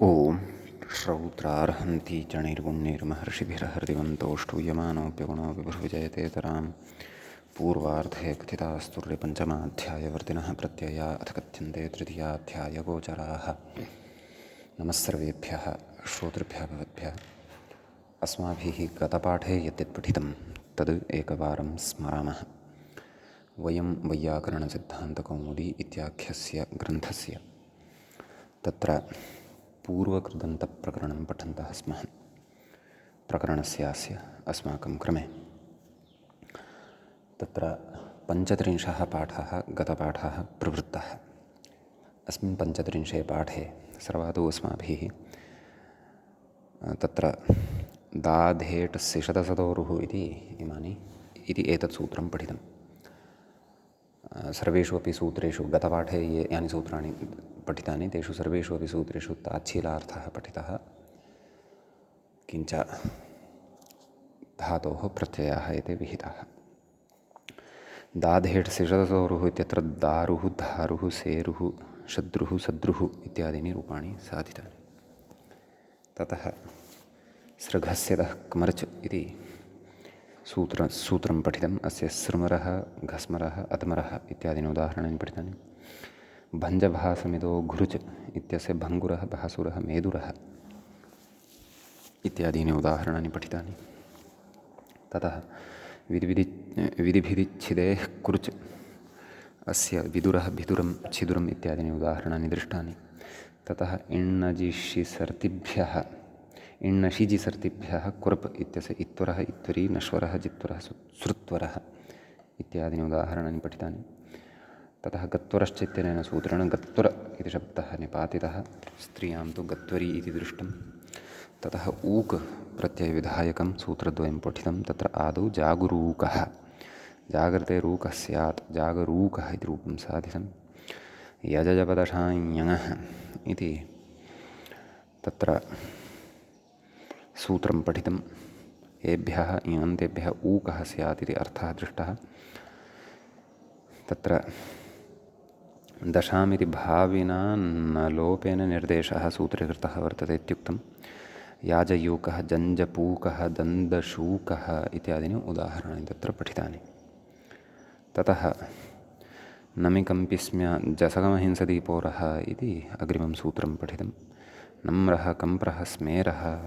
ॐ श्रौत्रार्हन्ति चणैर्पुण्यैर्महर्षिभिरहृदिवन्तो ष्टूयमानोऽप्यगुणो विभुर्विजयतेतरां पूर्वार्धे कथितास्तुर्यपञ्चमाध्यायवर्तिनः प्रत्यया अथ कथ्यन्ते तृतीयाध्यायगोचराः। नमः सर्वेभ्यः श्रोतृभ्यः भवद्भ्यः। अस्माभिः गतपाठे यद्यत् पठितं तद् एकवारं स्मरामः। वयं वैयाकरणसिद्धान्तकौमुदी इत्याख्यस्य ग्रन्थस्य तत्र पूर्वकृदन्तप्रकरणं पठन्तः स्मः। प्रकरणस्यास्य अस्माकं क्रमे तत्र 35 पाठः गतपाठः प्रवृत्तः। अस्मिन् 35 पाठे सर्वादौ अस्माभिः तत्र दाधेट् सिषदसदोरुः इति एतत् सूत्रं पठितं। सर्वेषु अपि सूत्रेषु गतपाठे यानि सूत्राणि पठितानि तेषु सर्वेषु अपि सूत्रेषु ताच्छीलार्थः पठितः, किञ्च धातोः प्रत्ययाः एते विहिताः। दाधेट् सिषदसोरुः इत्यत्र दारुः, धारुः, सेरुः, शद्रुः, सद्रुः इत्यादीनि रूपाणि साधितानि। ततः सृघस्यदः क्मर्च् इति सूत्रं पठितम्। अस्य सृमरः, घस्मरः, अधमरः इत्यादीनि उदाहरणानि पठितानि। भञ्जभासमिदो घृच् इत्यस्य भङ्गुरः, भासुरः, मेदुरः इत्यादीनि उदाहरणानि पठितानि। ततः विधिभिदिच्छिदेः कुर्च् अस्य विदुरः, भिदुरं, छिदुरम् इत्यादीनि उदाहरणानि दृष्टानि। ततः इण्णशिजिसर्तिभ्यः कुर्प् इत्यस्य इत्वरः, इत्वरी, नश्वरः, जित्वरः, श्रुत्वरः इत्यादीनि उदाहरणानि पठितानि। ततः गत्वरश्च इत्यनेन सूत्रेण गत्वर इति शब्दः निपातितः, स्त्रियां तु गत्वरी इति दृष्टं। ततः ऊक् प्रत्ययविधायकं सूत्रद्वयं पठितं। तत्र आदौ जागरूकः, जागर्ते रूकः स्यात्, जागरूकः इति रूपं साधितं। यजजपदशाञ्यङः इति तत्र सूत्रं पठितं। एभ्यः इङन्तेभ्यः ऊकः स्यात् इति अर्थः दृष्टः। तत्र दशामिति भाविना न लोपेन निर्देशः सूत्रे कृतः वर्तते इत्युक्तं। याजयूकः, जञ्जपूकः, दन्दशूकः इत्यादीनि उदाहरणानि तत्र पठितानि। ततः नमिकम्पिस्म्य जसगमहिंसदीपोरः इति अग्रिमं सूत्रं पठितं। नम्रः, कम्प्रः, स्मेरः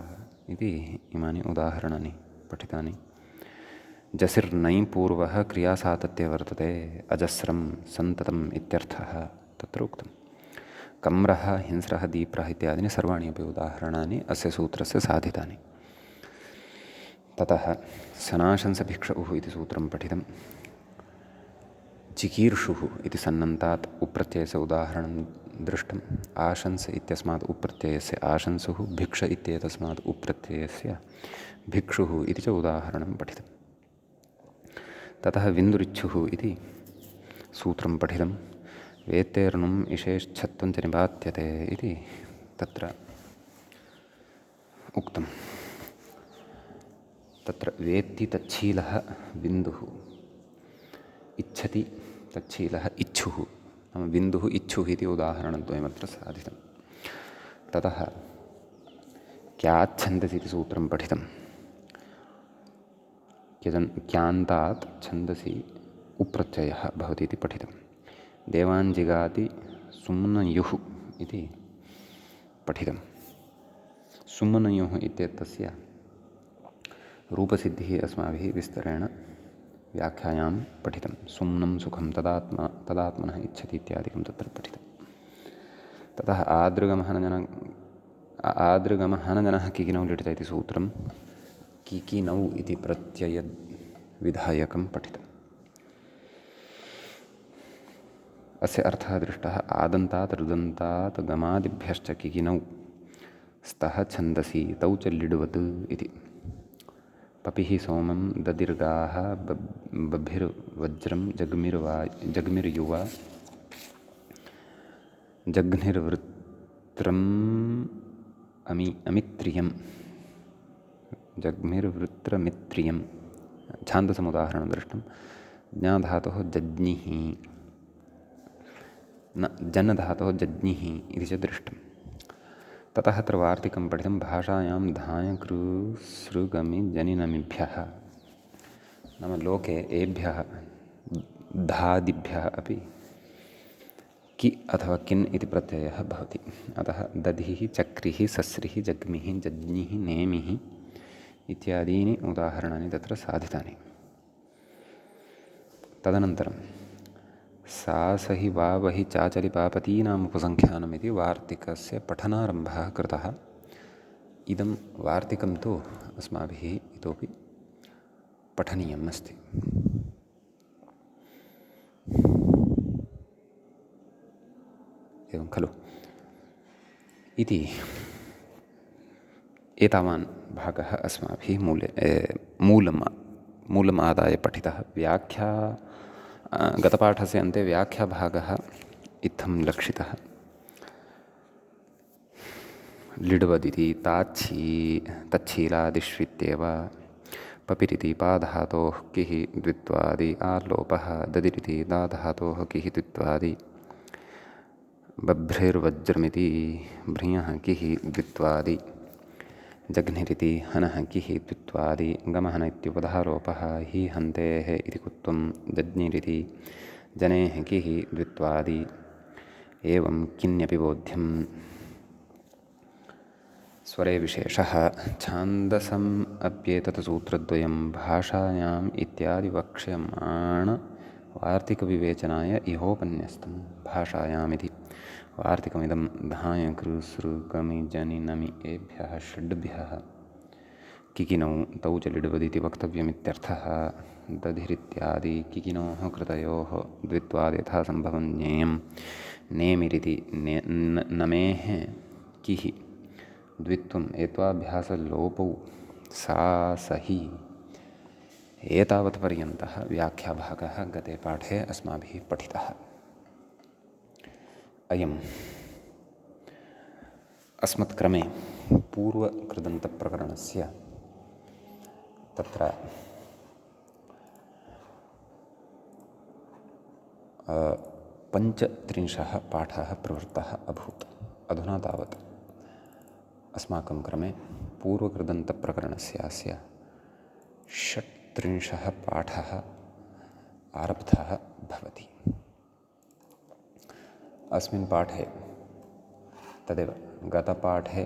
इति इमानि उदाहरणानि पठितानि। जसिर्नै पूर्वः क्रियासातत्ये वर्तते, अजस्रं सन्ततम् इत्यर्थः तत्र उक्तम्। कम्रः, हिंस्रः, दीप्रः इत्यादीनि सर्वाणि अपि उदाहरणानि अस्य सूत्रस्य साधितानि। ततः सनाशंसभिक्षुः इति सूत्रं पठितं। चिकीर्षुः इति सन्नन्तात् उप्रत्ययस्य उदाहरणं दृष्टम्। आशंस इत्यस्मात् उप्रत्ययस्य आशंसुः, भिक्ष इत्येतस्मात् उप्रत्ययस्य भिक्षुः इति च उदाहरणं पठितम्। ततः विन्दुरिच्छुः इति सूत्रं पठितं। वेत्तेर्नुम् इषेच्छत्वं च निपात्यते इति तत्र उक्तं। तत्र वेत्ति तच्छीलः विन्दुः, इच्छति तच्छीलः इच्छुः, नाम विन्दुः इच्छुः इति उदाहरणद्वयमत्र साधितं। ततः क्याच्छन्दसि इति सूत्रं पठितं। क्यान्तात् छन्दसि उप्रत्ययः भवति इति पठितं। देवाञ्जिगाति सुम्नयुः इति पठितं। सुम्नयुः इत्येतस्य रूपसिद्धिः अस्माभिः विस्तरेण व्याख्यायां पठितं। सुम्नं सुखं तदात्मनः इच्छति इत्यादिकं तत्र पठितं। ततः आदृगमहनजनः किकिनौ लिटित इति सूत्रं किकिनौ इति प्रत्ययविधायकं पठितम्। अस्य अर्थः दृष्टः। आदन्तात् रुदन्तात् गमादिभ्यश्च किकिनौ स्तः छन्दसि तौ च लिडुवत् इति। पपिः सोमं ददीर्घाः बभिर्वज्रं जग्मिर्युवा जघ्निर्वृत्रम् अमित्रियं जग्मिर्वृत्रमित्रियं छान्दसमुदाहरणं दृष्टं। ज्ञाधातोः जज्ञिः, जन्नधातोः जज्ञिः इति च दृष्टं। ततः अत्र वार्तिकं पठितं भाषायां धाय कृ सृ गमि जनि नमिभ्यः। नाम लोके एभ्यः धादिभ्यः अपि कि अथवा किन् इति प्रत्ययः भवति। अतः दधिः चक्रिः सस्रिः जग्मिः जज्ञिः नेमिः इत्यादीनि उदाहरणानि तत्र साधितानि। तदनन्तरं सासहि वावहि चाचलि पापतीनाम् उपसङ्ख्यानम् इति वार्तिकस्य पठनारम्भः कृतः। इदं वार्तिकं तु अस्माभिः इतोपि पठनीयम् अस्ति। एवं खलु इति एतावान् भागः अस्माभिः मूलम् आदाय पठितः। व्याख्या गतपाठस्य अन्ते व्याख्याभागः इत्थं लक्षितः। लिड्वदिति तच्छीलादिष्वित्येव पपिरिति पाधातोः किः द्वित्वादि आल्लोपः ददिरिति दाधातोः किः द्वित्वादि बभ्रिर्वज्रमिति भ्रियः किः द्वित्वादि जघ्निरिति हनः किः द्वित्वादि गमहन इत्युपधारोपः हि हन्तेः इति कुत्वं जज्ञिरिति जनेः किः द्वित्वादि एवं किन्यपि बोध्यं स्वरे विशेषः छान्दसम् अप्येतत् सूत्रद्वयं भाषायाम् इत्यादि वक्ष्यमाण वार्तिकविवेचनाय इहोपन्यस्तं भाषायामिति। वार्तिकमिदं धाय कृ सृ गमि जनि नमि एभ्यः षड्भ्यः किकिनौ तौ च लिड्वदिति वक्तव्यमित्यर्थः। दधिरित्यादि किकिनोः कृतयोः द्वित्वादि यथासम्भवं ज्ञेयं। नेमिरिति नमेः किः द्वित्वम् एत्वाभ्यासलोपौ सा सहि एतावत्पर्यन्तः व्याख्याभागः गते पाठे अस्माभिः पठितः। अयम् अस्मत्क्रमे पूर्वकृदन्तप्रकरणस्य तत्र 35 पाठः प्रवृत्तः अभूत्। अधुना तावत् अस्माकं क्रमे पूर्वकृदन्तप्रकरणस्य 36 पाठः आरब्धः भवति। अस्मिन् पाठे तदेव गतपाठे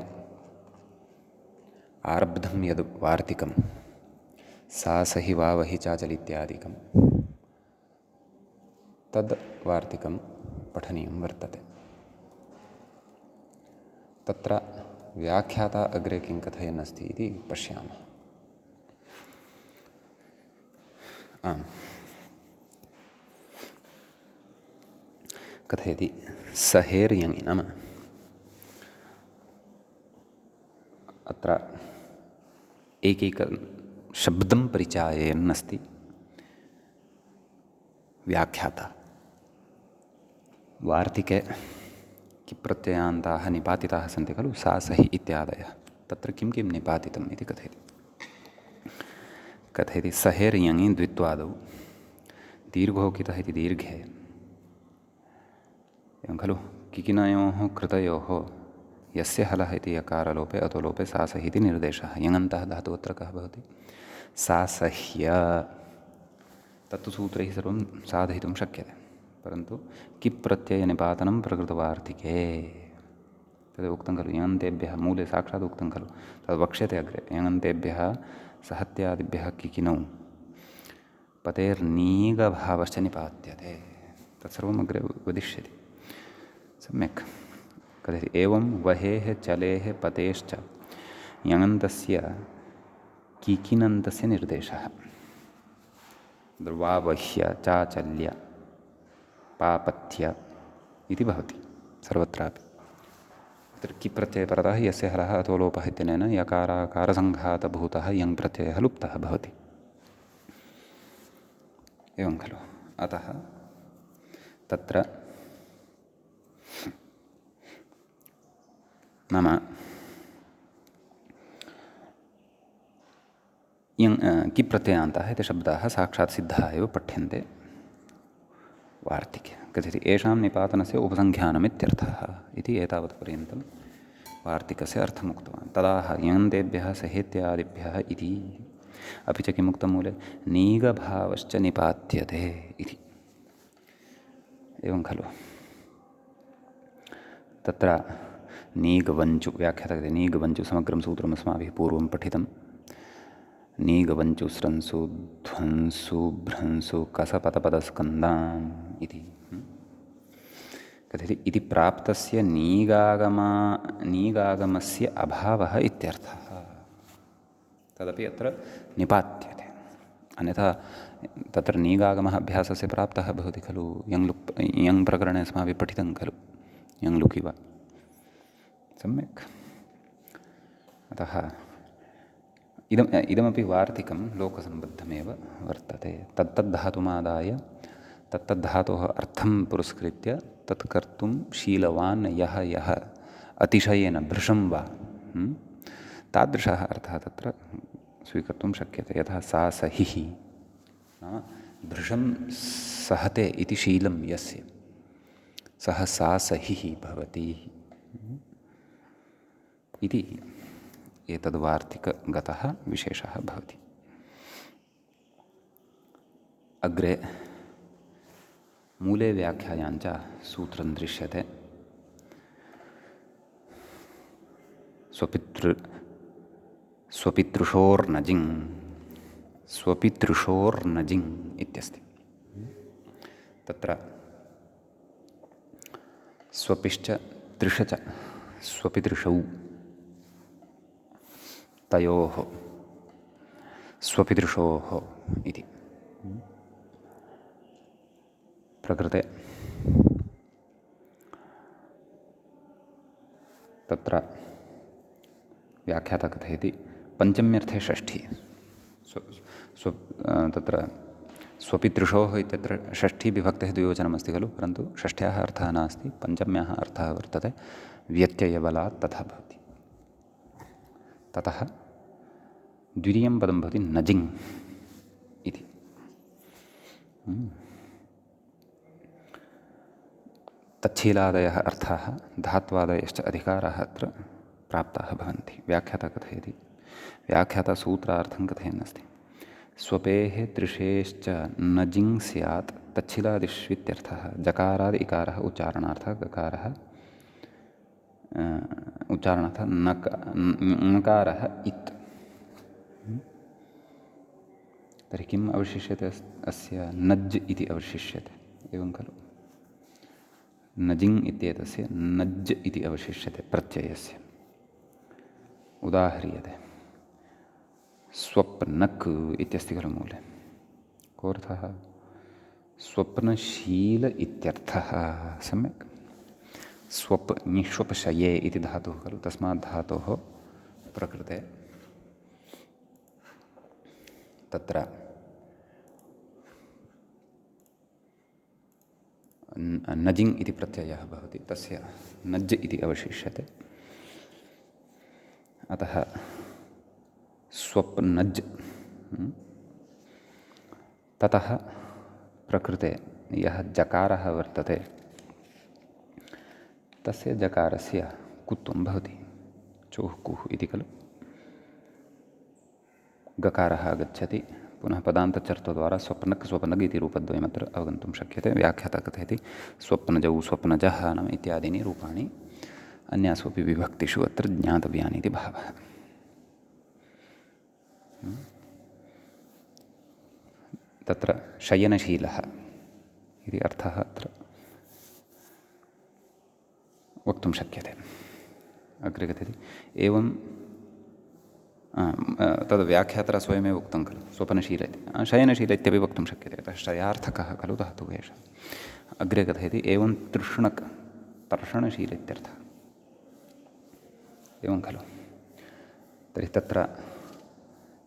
आरब्धं यद् वार्तिकं सा सहि वावहि चाचलि इत्यादिकं तद् वार्तिकं पठनीयं वर्तते। तत्र व्याख्याता अग्रे किं कथयन् अस्ति इति पश्यामः। कथयति सहेर्यङि नाम अत्र एकैकशब्दं परिचाययन् अस्ति व्याख्याता। वार्तिके किप्रत्ययान्ताः निपातिताः सन्ति खलु सा सहि इत्यादयः तत्र किं किं निपातितम् इति कथयति सहेर्यङि द्वित्वादौ दीर्घोकितः इति दीर्घे एवं खलु किकिनयोः कृतयोः यस्य हलः इति यकारलोपे अतोलोपे सा सहि इति निर्देशः। यङन्तः धातुः अत्र कः भवति सा सह्य। तत्तु सूत्रैः सर्वं साधयितुं शक्यते परन्तु किप्रत्ययनिपातनं प्रकृतवार्तिके तद् उक्तं खलु यङन्तेभ्यः मूले साक्षात् उक्तं खलु तद् वक्ष्यते अग्रे यङन्तेभ्यः सहत्यादिभ्यः किकिनौ पतेर्नीगभावश्च निपात्यते तत्सर्वम् अग्रे वदिष्यति। सम्यक् कथयति एवं वहेः चलेः पतेश्च यङन्तस्य किकिनन्तस्य निर्देशः। वावह्य चाचल्य पापथ्य इति भवति सर्वत्रापि। तत्र किप्रत्ययपरतः यस्य हलः अथो लोपः इत्यनेन यकाराकारसङ्घातभूतः यङ् प्रत्ययः लुप्तः भवति। एवं खलु अतः तत्र नाम किप्रत्ययान्तः इति शब्दाः साक्षात् सिद्धाः एव पठ्यन्ते वार्तिके। कथयति येषां निपातनस्य उपसङ्ख्यानमित्यर्थः इति एतावत्पर्यन्तं वार्तिकस्य अर्थमुक्तवान्। तदाह यन्तेभ्यः सहेत्यादिभ्यः इति। अपि च किमुक्तं मूले नीगभावश्च निपात्यते इति। एवं खलु। तत्र नीगवञ्चु व्याख्यातः नीगवञ्चु समग्रं सूत्रम् अस्माभिः पूर्वं पठितं। नीगवञ्चु स्रंसु ध्वंसु भ्रंसु कसपतपदस्कन्दान् इति कथयति। इति प्राप्तस्य नीगागमस्य अभावः इत्यर्थः। तदपि अत्र निपात्यते। अन्यथा तत्र नीगागमः अभ्यासस्य प्राप्तः भवति खलु। यङ् प्रकरणे अस्माभिः पठितं खलु, यङ्लुक् इव। सम्यक्। अतः इदमपि वार्तिकं लोकसम्बद्धमेव वर्तते। तत्तद्धातुमादाय तत्तद्धातोः अर्थं पुरस्कृत्य तत् कर्तुं शीलवान् यः अतिशयेन भृशं वा तादृशः अर्थः तत्र स्वीकर्तुं शक्यते। यथा सा सहिः नाम भृशं सहते इति शीलं यस्य सः सा सहिः भवति इति एतद्वार्तिकगतः विशेषः भवति। अग्रे मूले व्याख्यायां च सूत्रं दृश्यते। स्वपितृषोर्नजिङ् इत्यस्ति। तत्र स्वपिश्च तृष च स्वपितृषौ तयोः स्वपितृषोः इति। प्रकृते तत्र व्याख्याता कथयति पञ्चम्यर्थे षष्ठी। तत्र स्वपितृषोः इत्यत्र षष्ठी विभक्तेः द्विवचनमस्ति खलु, परन्तु षष्ठ्याः अर्थः नास्ति, पञ्चम्याः अर्थः वर्तते। व्यत्ययबलात् तथा भवति। ततः द्वितीयं पदं भवति नजिङ् इति। तच्छीलादयः अर्थाः धात्वादयश्च अधिकाराः अत्र प्राप्ताः भवन्ति। व्याख्याता कथयति, व्याख्याता सूत्रार्थं कथयन्नस्ति। स्वपेः तृषेश्च नजिङ् स्यात् तच्छिलादिष्वित्यर्थः। जकारादि इकारः उच्चारणार्थः, गकारः उच्चारणार्थः, ङकारः इत्। तर्हि किम् अवशिष्यते अस्य? नज् इति अवशिष्यते। एवं खलु। नजिङ् इत्येतस्य नज् इति अवशिष्यते प्रत्ययस्य। उदाह्रियते। स्वप्नक् इत्यस्ति खलु मूले। कोऽर्थः? स्वप्नशील इत्यर्थः। सम्यक्। निष्वपशये इति धातुः खलु, तस्मात् धातोः प्रकृते तत्र नजिङ् इति प्रत्ययः भवति, तस्य नज् इति अवशिष्यते। अतः स्वप्नज्। ततः प्रकृते यः जकारः वर्तते तस्य जकारस्य कुत्वं भवति। चोः कुः इति खलु। गकारः आगच्छति, पुनः पदान्तचर्तद्वारा स्वप्नक् स्वप्नग् इति रूपद्वयमत्र अवगन्तुं शक्यते। व्याख्याता कथयति स्वप्नजौ स्वप्नजः नाम इत्यादीनि रूपाणि अन्यासु अपि विभक्तिषु अत्र ज्ञातव्यानि इति भावः। तत्र शयनशीलः इति अर्थः अत्र वक्तुं शक्यते। अग्रे कथयति एवं तद् व्याख्याता स्वयमेव उक्तं खलु स्वप्नशील इति। शयनशील इत्यपि वक्तुं शक्यते, अतः शयार्थकः खलु धातुः एषः। अग्रे कथयति एवं तृष्णक् तर्षणशील इत्यर्थः। एवं खलु। तर्हि तत्र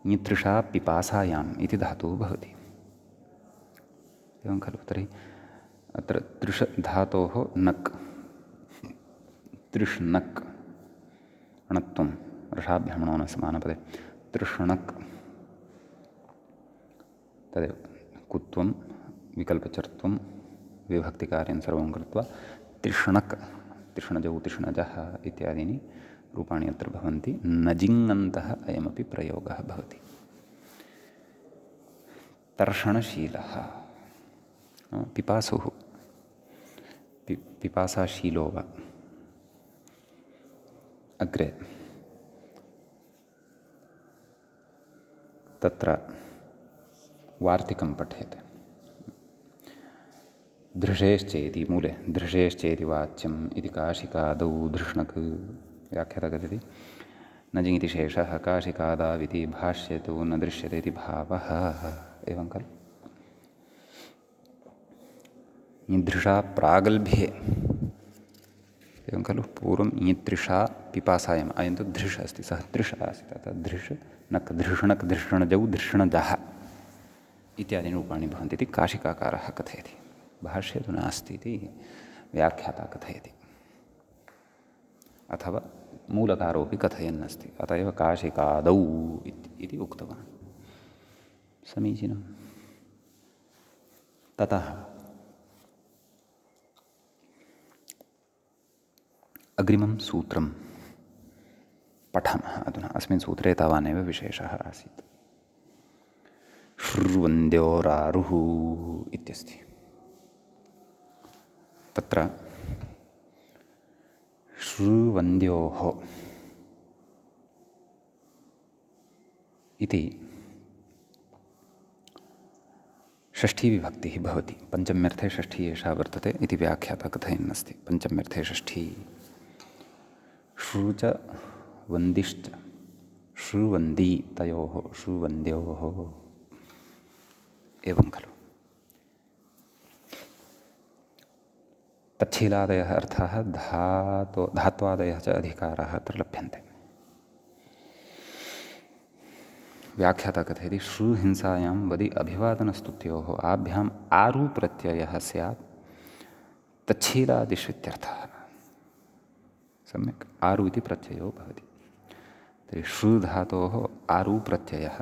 नितृषा पिपासायाम् इति धातुः भवति। एवं खलु। तर्हि अत्र तृष धातोः नक् तृष्णक् णत्वं रसाभ्यमणो न समानपदे तृष्णक् तदेव कुत्वं विकल्पचर्त्वं विभक्तिकार्यं सर्वं कृत्वा तृष्णक् तृष्णजौ तृष्णजः इत्यादीनि रूपाणि अत्र भवन्ति। नजिङन्तः अयमपि प्रयोगः भवति। तर्षणशीलः पिपासुः पिपासाशीलो वा। अग्रे तत्र वार्तिकं पठेत्। धृषेश्चेति मूले धृषेश्चेति वाच्यम् इति काशिकादौ धृष्णक् व्याख्याता कथयति। नजिङ् इति शेषः काशिकादाविति भाष्ये तु न दृश्यते इति भावः। एवं खलु। ईदृशा प्रागल्भ्ये एवं खलु। पूर्वम् ईदृशा पिपासायाम् अयं तु धृष् अस्ति, सः दृश् आसीत्, अतः धृष् नक् धृष्णक् धृष्णजौ धृष्णजः इत्यादीनि रूपाणि भवन्ति इति काशिकाकारः कथयति। भाष्ये तु नास्ति इति व्याख्याता कथयति, अथवा मूलकारोऽपि कथयन्नस्ति, अतः एव काशिकादौ इति उक्तवान्। समीचीनं। ततः अग्रिमं सूत्रं पठामः अधुना। अस्मिन् सूत्रे तावानेव विशेषः आसीत्। श्रुवन्द्योरारुः इत्यस्ति। तत्र श्रुवन्द्योः इति षष्ठीविभक्तिः भवति। पञ्चम्यर्थे षष्ठी एषा वर्तते इति व्याख्याता कथयन्नस्ति। पञ्चम्यर्थे षष्ठी। श्रु च वन्दिश्च श्रुवन्दी तयोः श्रुवन्द्योः एवं खलु। तच्छीलादयः अर्थाः धात्वादयः च अधिकाराः अत्र लभ्यन्ते। व्याख्याता कथयति श्रुहिंसायां वदि अभिवादनस्तुत्योः आभ्याम् आरु प्रत्ययः स्यात् तच्छीलादिष्वित्यर्थः। सम्यक्। आरु इति प्रत्ययो भवति। तर्हि श्रु धातोः आरु प्रत्ययः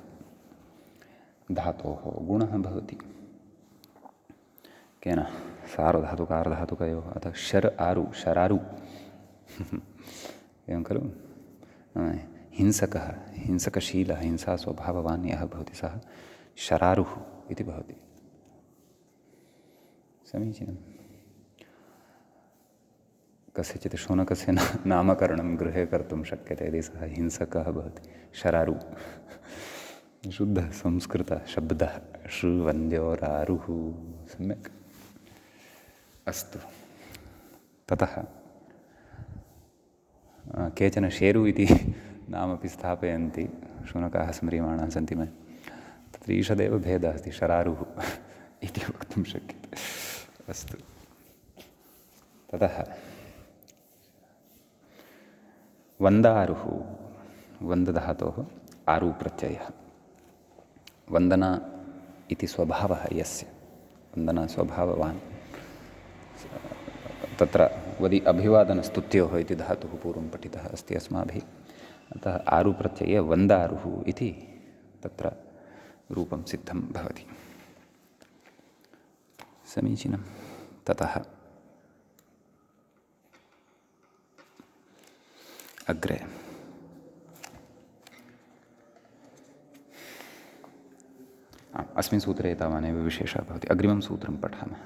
धातोः गुणः भवति। केन? सार्वधातुकारधातुकयोः। अतः शर् आरु शरारु एवं खलु। हिंसकः हिंसकशीलः हिंसास्वभाववान् यः भवति सः शरारुः इति भवति। समीचीनं। कस्यचित् शुनकस्य नामकरणं गृहे कर्तुं शक्यते यदि सः हिंसकः भवति। शरारु शुद्धः संस्कृतशब्दः। श्रुवन्द्योरारुः। सम्यक्। अस्तु। ततः केचन शेरु इति नामपि स्थापयन्ति। शुनकाः स्म्रियमाणाः सन्ति मया। तत्र ईषदेव भेदः अस्ति। शरारुः इति वक्तुं शक्यते। अस्तु। ततः वन्दारुः वन्दधातोः आरु प्रत्ययः। वन्दना इति स्वभावः यस्य वन्दना स्वभाववान् तत्र वदि अभिवादनस्तुत्योः इति धातुः पूर्वं पठितः अस्ति अस्माभिः। अतः आरु प्रत्यये वन्दारुः इति तत्र रूपं सिद्धं भवति। समीचीनं। ततः अग्रे अस्मिन् सूत्रे तावानेव विशेषः भवति। अग्रिमं सूत्रं पठामः।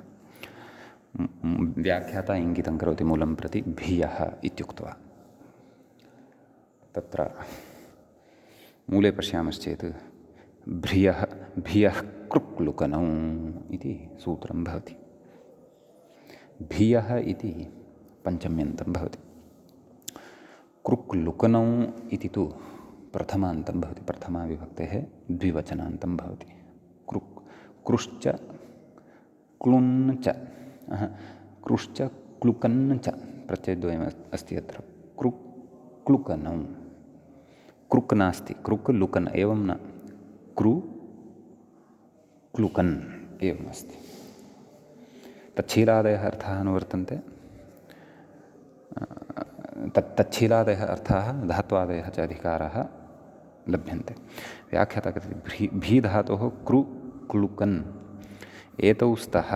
व्याख्याता इङ्गितं करोति मूलं प्रति भियः इत्युक्त्वा। तत्र मूले पश्यामश्चेत् भियः कृक्लुकनौ इति सूत्रं भवति। भियः इति पञ्चम्यन्तं भवति। कृक्लुकनौ इति तु प्रथमान्तं भवति। प्रथमाविभक्तेः द्विवचनान्तं भवति। कृश्च क्लुन् च कृश्च क्लुकन् च प्रत्ययद्वयम् अस्ति अत्र। क्लुकनौ कृक् नास्ति। कृक् लुकन् एवं न। क्लुकन् एवम् अस्ति। तच्छीलादयः अर्थाः अनुवर्तन्ते। तच्छीलादयः अर्थाः धात्वादयः च अधिकाराः लभ्यन्ते। व्याख्याता कथयति भी धातोः क्लुकन् एतौ स्तः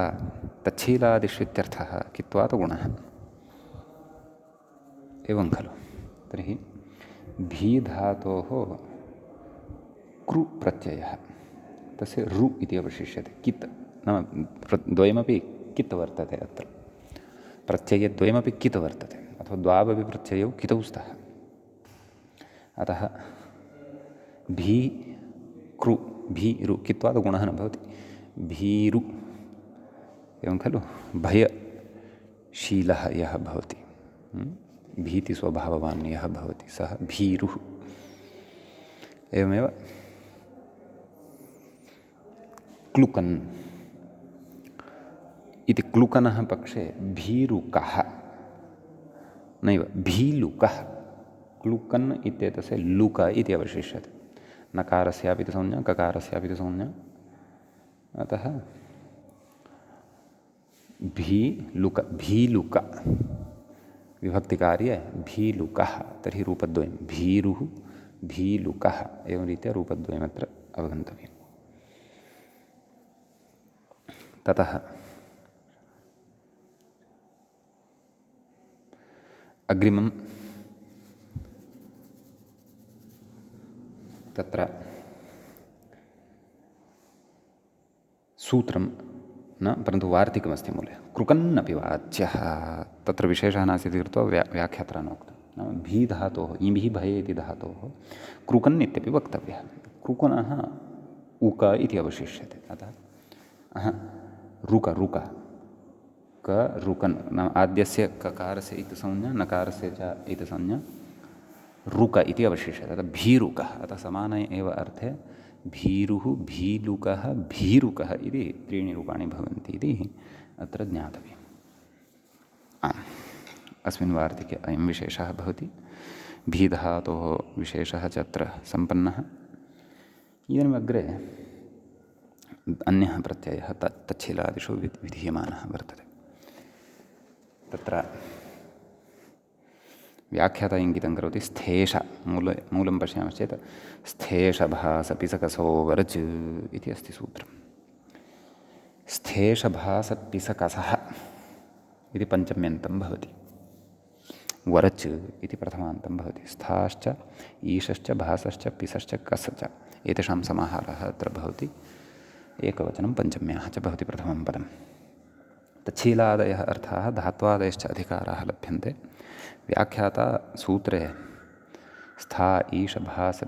तच्छीलादिष्वित्यर्थः कित्वात् गुणः। एवं खलु। तर्हि भी धातोः कृ प्रत्ययः तस्य रु इति अवशिष्यते कित् नाम द्वयमपि कित् वर्तते अत्र प्रत्ययद्वयमपि कित् वर्तते अथवा द्वावपि प्रत्ययौ कितौ स्तः अतः भी कृ भीरु कित्वात् गुणः न भवति भीरु एवं खलु भयशीलः यः भवति भीतिस्वभाववान् यः भवति सः भीरुः एवमेव क्लुकन् इति क्लुकनः पक्षे भीरुकः नैव भीलुकः क्लुकन् इत्येतस्य लुक इति अवशिष्यते नकारस्यापि तु संज्ञा ककारस्यापि तु संज्ञा अतः भीलुक भीलुक विभक्तिकार्ये भीलुकः तर्हि रूपद्वयं भीरुः भीलुकः एवं रीत्या रूपद्वयमत्र अवगन्तव्यम् ततः अग्रिमं तत्र सूत्रं न परन्तु वार्तिकमस्ति मूले कृकन्नपि वाच्यः तत्र विशेषः नास्ति इति कृत्वा व्याख्यात्रा नोक्तं नाम भी धातोः इमिः भये इति धातोः कृकन् इत्यपि वक्तव्यः कृकुनः उक इति अवशिष्यते अतः रुक रुक क रुकन् नाम आद्यस्य ककारस्य इति संज्ञा नकारस्य च इति संज्ञा रुक इति अवशिष्यते अतः भीरुकः अतः समान एव अर्थे भीरुः भीलुकः भीरुकः इति त्रीणि रूपाणि भवन्ति इति अत्र ज्ञातव्यम् अस्मिन् वार्तिके अयं विशेषः भवति भीधातोः विशेषः च अत्र सम्पन्नः इदानीम् अग्रे अन्यः प्रत्ययः तच्छीलादिषु विधीयमानः वर्तते तत्र व्याख्याता इङ्गितं करोति स्थेष मूलं पश्यामश्चेत् स्थेषभासपिसकसो वरच् इति अस्ति सूत्रं स्थेषभासपिसकसः इति पञ्चम्यन्तं भवति वरच् इति प्रथमान्तं भवति स्थाश्च ईशश्च भासश्च पिसश्च कसश्च एतेषां समाहारः अत्र भवति एकवचनं पञ्चम्याः च भवति प्रथमं पदं तच्छीलादयः अर्थाः धात्वादयश्च अधिकाराः लभ्यन्ते व्याख्याता सूत्रे स्था ईश भास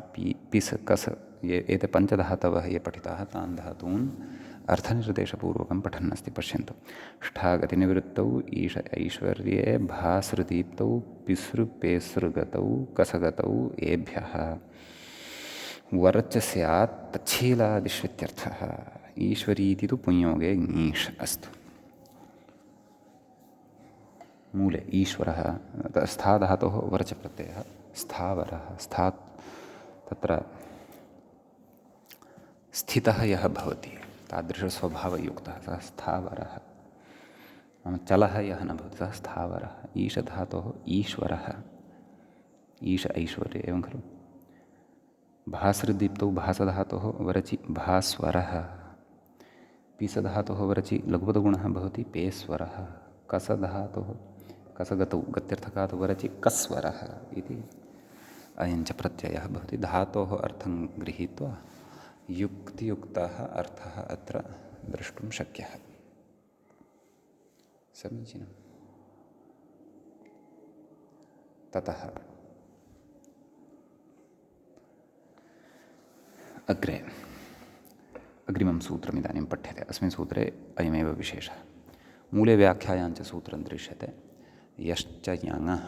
पिस कस ये एते पञ्चधातवः ये पठिताः तान् धातून् अर्थनिर्देशपूर्वकं पठन् अस्ति पश्यन्तु ष्ठागतिनिवृत्तौ ईश ऐश्वर्ये भासृदीप्तौ पिसृपेसृगतौ कसगतौ एभ्यः वरच् स्यात् तच्छीलादिष्वित्यर्थः ईश्वरीति तु पुंयोगे ङीष् अस्तु मूले ईश्वरः स्थाधातोः वरच प्रत्ययः स्थावरः स्थात् तत्र स्थितः यः भवति तादृशस्वभावयुक्तः सः स्थावरः नाम चलः यः न भवति सः स्थावरः ईशधातोः ईश्वरः ईश ऐश्वर्य एवं खलु भासृदीप्तौ भासधातोः वरचि भास्वरः पीसधातोः वरचि लघुपदगुणः भवति पेस्वरः कसधातोः कसगतौ गत्यर्थकात् वरचि कस्वरः इति अयञ्च प्रत्ययः भवति धातोः अर्थं गृहीत्वा युक्तियुक्तः अर्थः अत्र द्रष्टुं शक्यः समीचीनम् ततः अग्रे अग्रिमं सूत्रमिदानीं पठ्यते अस्मिन् सूत्रे अयमेव विशेषः मूले व्याख्यायाञ्च सूत्रं दृश्यते यश्च यङः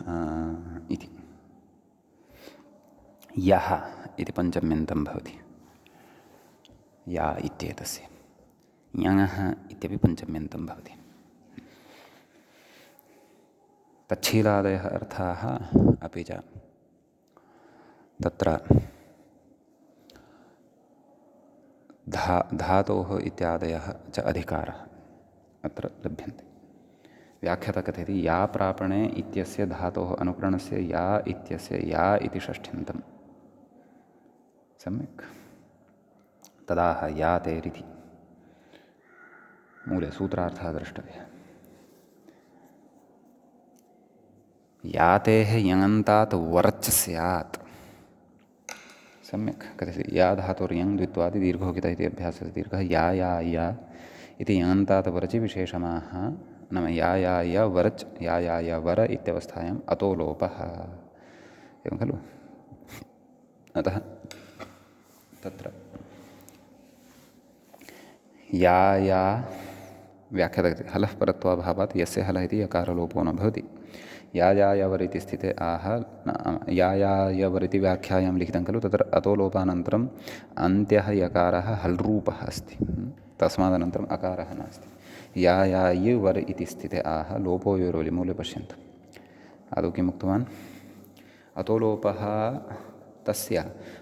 इति यः इति पञ्चम्यन्तं भवति या इत्येतस्य यङः इत्यपि पञ्चम्यन्तं भवति तच्छीलादयः अर्थाः अपि च तत्र धातोः इत्यादयः च अधिकारः अत्र लभ्यन्ते व्याख्याता कथयति या प्रापणे इत्यस्य धातोः अनुकरणस्य या इत्यस्य या इति षष्ठ्यन्तं सम्यक् तदाह यातेरिति मूले सूत्रार्थः द्रष्टव्यः यातेः यङन्तात् वर्च् स्यात् सम्यक् कथयति। या धातुर्यङ् द्वित्वादि दीर्घोकित इति अभ्यासः दीर्घः या इति यङन्तात् वरचि विशेषणाः नाम या वरच् या वर इत्यवस्थायाम् अतो लोपः एवं खलु। अतः तत्र या व्याख्यातः हलः परत्वाभावात् यस्य हलः इति यकारलोपो न भवति। या वर इति स्थिते आह या वर इति व्याख्यायां लिखितं खलु। तत्र अतो लोपानन्तरम् अन्त्यः यकारः हल्रूपः अस्ति, तस्मादनन्तरम् अकारः नास्ति। या वर इति स्थिते आह लोपो योरोलि मूले पश्यन्तु। आदौ किम् उक्तवान्? अतो लोपः तस्य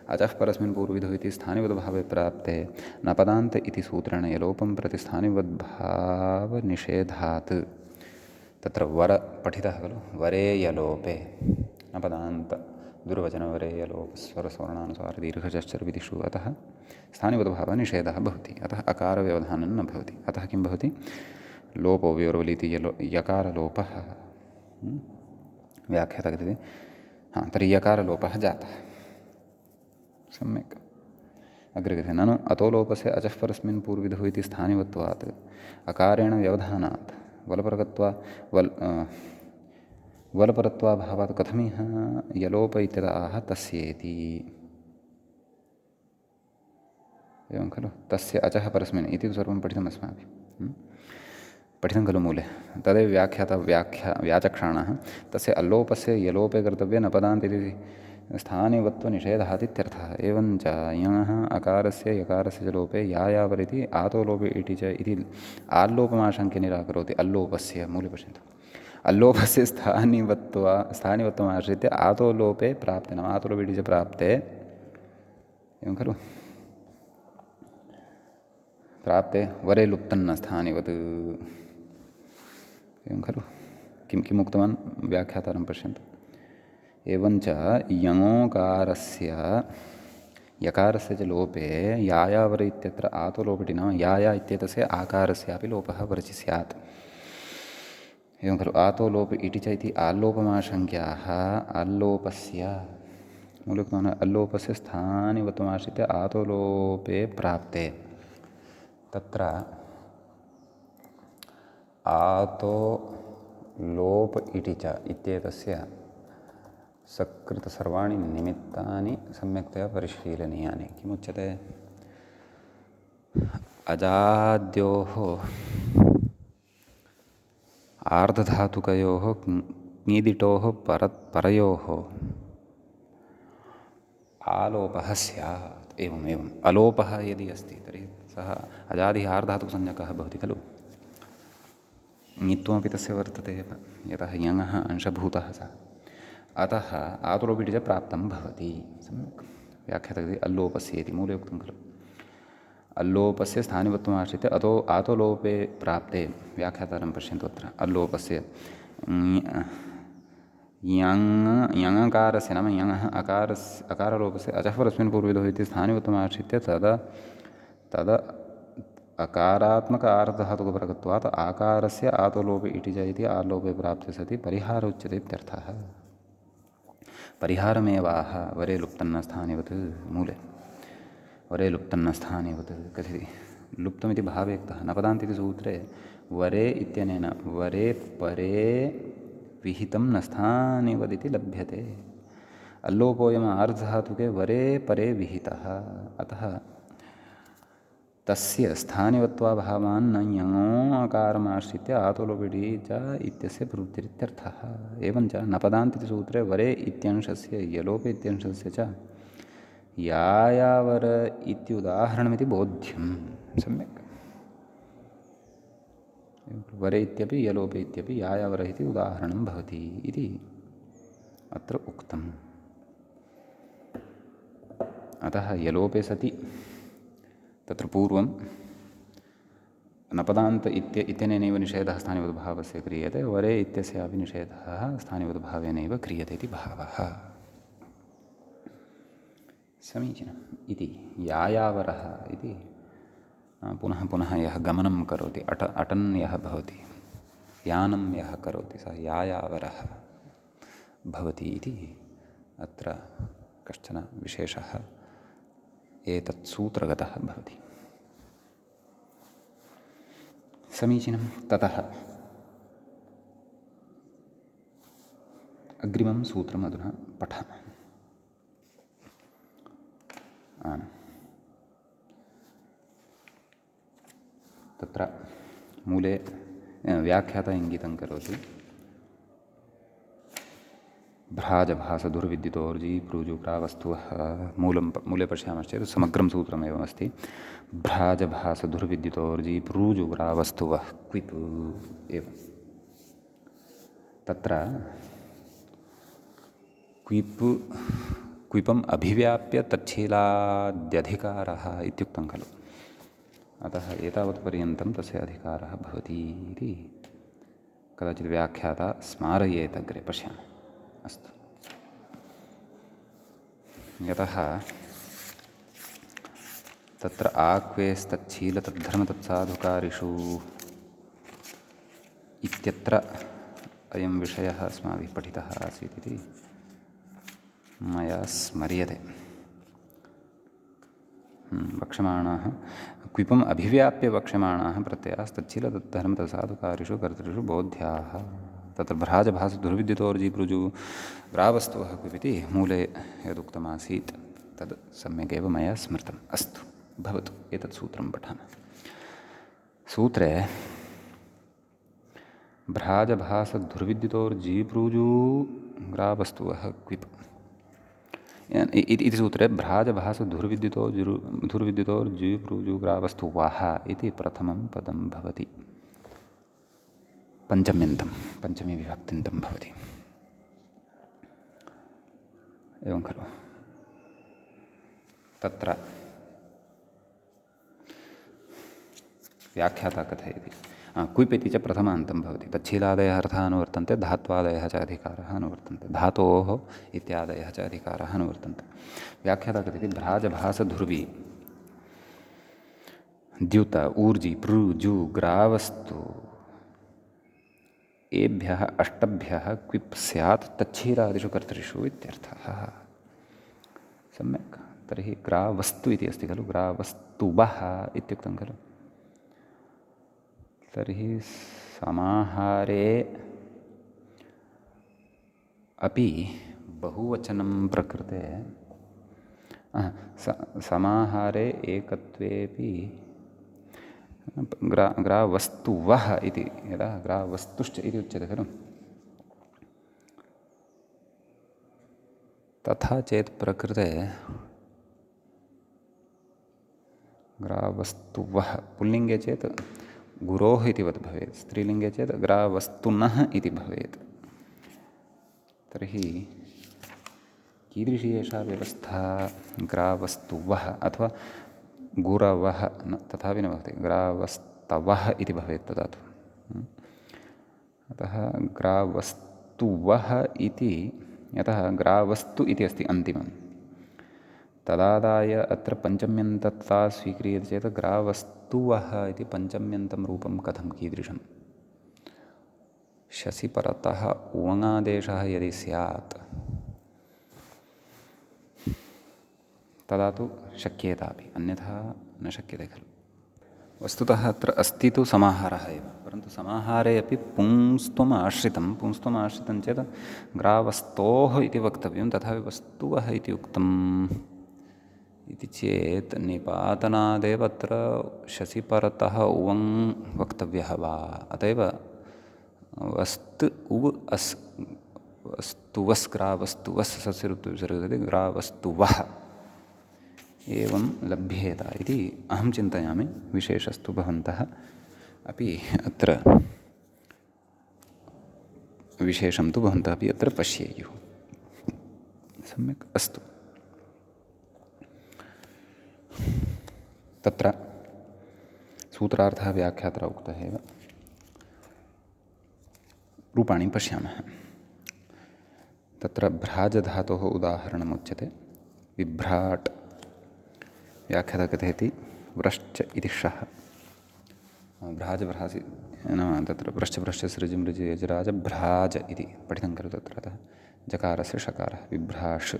अचः परस्मिन् पूर्वविधौ इति स्थानिवद्भावे प्राप्ते नपदान्त इति सूत्रेण यलोपं प्रति स्थानिवद्भावनिषेधात्। तत्र वर पठितः खलु। वरे यलोपे नपदान्त दुर्वचनवरे यलोप स्वरस्वर्णानुसार दीर्घचश्चर्विदिषु। अतः स्थानिवद्भावनिषेधः भवति। अतः अकारव्यवधानं न भवति। अतः किं भवति? लोपो व्योरोलिति यकारलोपः। व्याख्यातः कथयति तर्हि यकारलोपः जातः। सम्यक्। अग्रे कथयति ननु अतो लोपस्य अचः परस्मिन् पूर्वविधौ इति स्थानिवत्वात् अकारेण व्यवधानात् वलपरत्वाभावात् कथमिह यलोप इत्यतः आह तस्येति। एवं खलु। तस्य अचः परस्मिन् इति तु सर्वं पठितम् अस्माभिः, पठितं खलु मूले। तदेव व्याचक्षाणः तस्य अल्लोपस्य यलोपे कर्तव्ये नपदान्त इति स्थानिवत्वनिषेधः इत्यर्थः। एवञ्च यङः अकारस्य यकारस्य च लोपे यावर इति आतो लोपे इति च इति आल्लोपमाशङ्क्य निराकरोति। अल्लोपस्य मूले पश्यन्तु। अल्लोपस्य स्थानिवत्वमाश्रित्य आतो लोपे प्राप्ते नाम आतो लोपे इति च प्राप्ते एवं खलु। प्राप्ते वरे लुप्तन्न स्थानिवत् एवं खलु। किम् उक्तवान् व्याख्यातारं पश्यन्तु। एवञ्च यङोकारस्य यकारस्य च लोपे यावर इत्यत्र आतो लोपति नाम या इत्येतस्य आकारस्यापि लोपः वरचि स्यात् एवं खलु। आतो लोप इति च इति आल्लोपमाशङ्क्याः अल्लोपस्य मूले उक्तवान् अल्लोपस्य स्थानिवत्वमाश्रित्य आतो लोपे प्राप्ते। तत्र आतो लोप इति च इत्येतस्य सकृतसर्वाणि निमित्तानि सम्यक्तया परिशीलनीयानि। किमुच्यते? अजाद्योः आर्धधातुकयोः ङीदिटोः परयोः आलोपः स्यात्। एवम् अलोपः यदि अस्ति तर्हि सः अजादिः आर्धधातुकसंज्ञकः भवति खलु। ङित्वमपि तस्य वर्तते एव, यतः यङः अंशभूतः सः। अतः आतो लोपे इति च प्राप्तं भवति। सम्यक् व्याख्यातः अल्लोपस्य इति मूले उक्तं खलु। अल्लोपस्य स्थानिवत्वमाश्रित्य आतो लोपे प्राप्ते व्याख्यातारं पश्यन्तु। अत्र अल्लोपस्य यङकारस्य नाम यङः अकारलोपस्य अचः परस्मिन् पूर्वविधौ इति स्थानिवत्वमाश्रित्य तद अकारात्मक आर्धधातुकपरकत्वात् आकारस्य आतो लोपे इति च इति आल्लोपे प्राप्ते सति परिहार उच्यते इत्यर्थः। परिहारमेवाह वरे लुप्तन्नस्थानिवत् मूले। वरे लुप्तन्नस्थानिवत् कथयति। लुप्तमिति भावेक्तः नपदान्त इति सूत्रे वरे इत्यनेन वरे परे विहितं नस्थानिवदिति लभ्यते। अल्लोपोऽयम् आर्धधातुके वरे परे विहितः। अतः तस्य स्थानिवत्वाभावान् न यङो अकारमाश्रित्य आतो लोपे इति च इत्यस्य प्रवृत्तिरित्यर्थः। एवञ्च नपदान्त इति सूत्रे वरे इत्यंशस्य यलोपे इत्यंशस्य च यावर इत्युदाहरणमिति बोध्यं। सम्यक्। वरे इत्यपि यलोपे इत्यपि यावर इति उदाहरणं भवति इति अत्र उक्तम्। अतः यलोपे सति तत्र पूर्वं नपदान्त इत्यनेनैव निषेधः स्थानिवद्भावस्य क्रियते। वरे इत्यस्यापि निषेधः स्थानिवद्भावेनैव क्रियते इति भावः। समीचीनम्। इति यायावरः इति पुनः यः गमनं करोति अटन् यः भवति, यानं यः करोति सः यायावरः भवति इति अत्र कश्चन विशेषः एतत् सूत्रगतः भवति। समीचीनं। ततः अग्रिमं सूत्रम् अधुना पठामः। तत्र मूले व्याख्याता इङ्गितं करोति। भ्राजभासधुर्विद्युतोर्जीप्रूजुग्रावस्तुवः मूले पश्यामश्चेत् समग्रं सूत्रमेवमस्ति। भ्राजभासधुर्विद्युतोर्जीप्रूजुग्रावस्तुवः क्विप् एवं। तत्र क्विपम् अभिव्याप्य तच्छीलाद्यधिकारः इत्युक्तं खलु। अतः एतावत्पर्यन्तं तस्य अधिकारः भवति इति कदाचित् व्याख्याता स्मारयेत् अग्रे। पश्यामः। अस्तु। यतः तत्र आक्वेस्तच्छीलतद्धर्मतत्साधुकारिषु इत्यत्र अयं विषयः अस्माभिः पठितः आसीत् इति मया स्मर्यते। वक्ष्यमाणाः क्विपम् अभिव्याप्य वक्ष्यमाणाः प्रत्ययास्तच्छीलतद्धर्मतत्साधुकारिषु कर्तृषु बोध्याः। तत्र भ्राजभासधुर्विद्युतोर्जीप्रुजुग्रावस्तुवः क्विपिति मूले यदुक्तमासीत् तद् सम्यगेव मया स्मृतम्। अस्तु, भवतु। एतत् सूत्रं पठामः। सूत्रे भ्राजभासधुर्विद्युतोर्जीप्रुजुग्रावस्तुवः क्विप् इति सूत्रे भ्राजभासधुर्विद्युतोर्जीप्रुजुग्रावस्तुवः इति प्रथमं पदं भवति। पञ्चम्यन्तं, पञ्चमी विभक्त्यन्तं भवति। एवं खलु। तत्र व्याख्याता कथयति। क्विप् इति च प्रथमान्तं भवति। तच्छीलादयः अर्थः अनुवर्तन्ते, धात्वादयः च अधिकारः अनुवर्तन्ते, धातोः इत्यादयः च अधिकारः अनुवर्तन्ते। व्याख्याता कथयति भ्राजभासधुर्वी द्युत ऊर्जी प्रुजु ग्रावस्तु एभ्यः अष्टभ्यः क्विप् स्यात् तच्छीलादिषु कर्तृषु इत्यर्थः। सम्यक्। तर्हि ग्रावस्तु इति अस्ति खलु, ग्रावस्तुवः इत्युक्तं खलु। तर्हि समाहारे अपि बहुवचनं प्रकृते समाहारे एकत्वेपि ग्रावस्तुवः इति यदा ग्रावस्तुश्च इति उच्यते खलु, तथा चेत् प्रकृते ग्रावस्तुवः पुल्लिङ्गे चेत् गुरोः इति वत् भवेत्, स्त्रीलिङ्गे चेत् ग्रावस्तुनः इति भवेत्। तर्हि कीदृशी एषा व्यवस्था? ग्रावस्तुवः अथवा गुरवः तथापि न भवति, ग्रावस्तवः इति भवेत् तदा तु। अतः ग्रावस्तुवः इति, यतः ग्रावस्तु इति अस्ति अन्तिमं, तदादाय अत्र पञ्चम्यन्तता स्वीक्रियते चेत् ग्रावस्तुवः इति पञ्चम्यन्तं रूपं कथं, कीदृशं? शसि परतः उवङादेशः यदि स्यात् तदा तु शक्येतापि, अन्यथा न शक्यते खलु। वस्तुतः अत्र अस्ति तु समाहारः एव, परन्तु समाहारे अपि पुंस्त्वम् आश्रितं, पुंस्त्वम् आश्रितं चेत् ग्रावस्तोः इति वक्तव्यं, तथापि वस्तुवः इति उक्तम् इति चेत् निपातनादेव अत्र शसि परतः उवङ् वक्तव्यः वा? अत एव वस्तु उव् अस् वस्तुवस् ग्रावस्तुवस् सस्यऋतुविसर्गति ग्रावस्तुवः एवं लभ्येत इति अहं चिन्तयामि। विशेषस्तु भवन्तः अपि अत्र विशेषं तु भवन्तः अपि अत्र पश्येयुः। सम्यक्। अस्तु। तत्र सूत्रार्थः व्याख्यात्रा उक्तः एव। रूपाणि पश्यामः। तत्र भ्राजधातोः उदाहरणमुच्यते। बिभ्राट्। व्याख्याता कथयति व्रश्च इति शः। भ्राजभ्रासि नाम तत्र व्रश्च सृजि मृजि यजराज भ्राज इति पठितं खलु तत्र। अतः जकारस्य षकारः बिभ्राष्,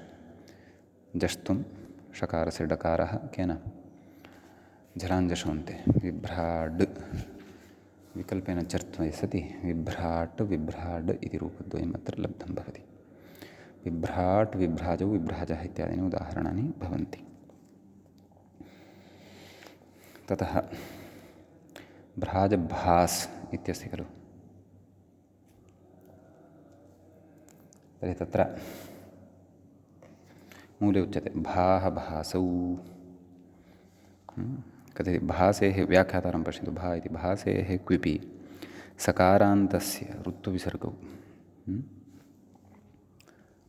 जस्तुं षकार से डकारः केन जलाञ्जषोऽन्ते विभ्राड् विकल्पेन चर्त्वे सति विभ्राट् विभ्राड् इति रूपद्वयम् अत्र लब्धं भवति। विभ्राट् विभ्राजौ विभ्राजः इत्यादीनि उदाहरणानि भवन्ति। ततः भ्राजभास् इत्यस्ति खलु, तर्हि तत्र मूले उच्यते भाः भासौ। कथयति भासेः व्याख्यातारं पश्यन्तु। भा इति भासेः क्विपि सकारान्तस्य ऋत्वविसर्गौ।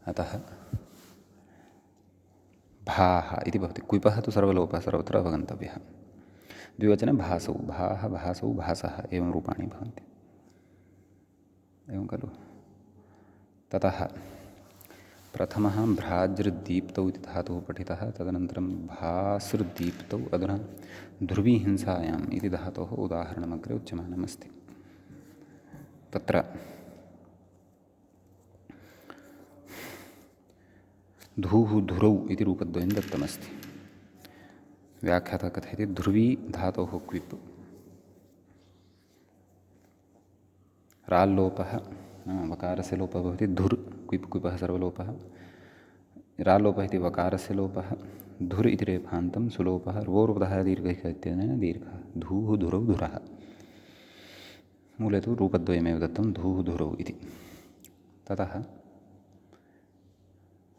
अतः भाः इति भवति। क्विपः तु सर्वलोपः सर्वत्र अवगन्तव्यः। द्विवचने भासौ, भाः भासौ भासः एवं रूपाणि भवन्ति, एवं खलु। ततः प्रथमः भ्राजृदीप्तौ इति धातुः पठितः, तदनन्तरं भासृदीप्तौ। अधुना ध्रुवीहिंसायाम् इति धातोः उदाहरणमग्रे उच्यमानमस्ति। तत्र धूः धुरौ इति रूपद्वयं दत्तमस्ति। व्याख्याता कथयति ध्रुवी धातोः क्विप् राल्लोपः, वकारस्य लोपः भवति। धुर् क्विप् क्विपः सर्वलोपः, राल्लोपः इति वकारस्य लोपः, धुर् इति रेफान्तं सुलोपः, रोरूपतः दीर्घः इत्यनेन दीर्घः। धूः धुरौ धुरः। मूले तु रूपद्वयमेव दत्तं, धूः धुरौ इति। ततः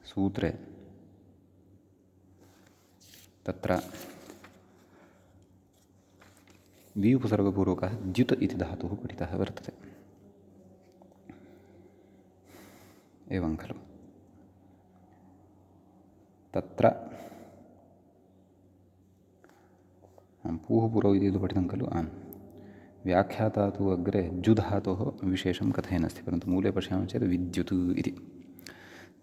सूत्रे तत्र वि उपसर्गपूर्वकः द्युत इति धातुः पठितः वर्तते, एवं खलु। तत्र पूः पुरौ इति तु पठितं खलु। आम्, व्याख्याता तु अग्रे जुधातोः विशेषं कथयन् अस्ति, परन्तु मूले पश्यामः चेत् विद्युत् इति।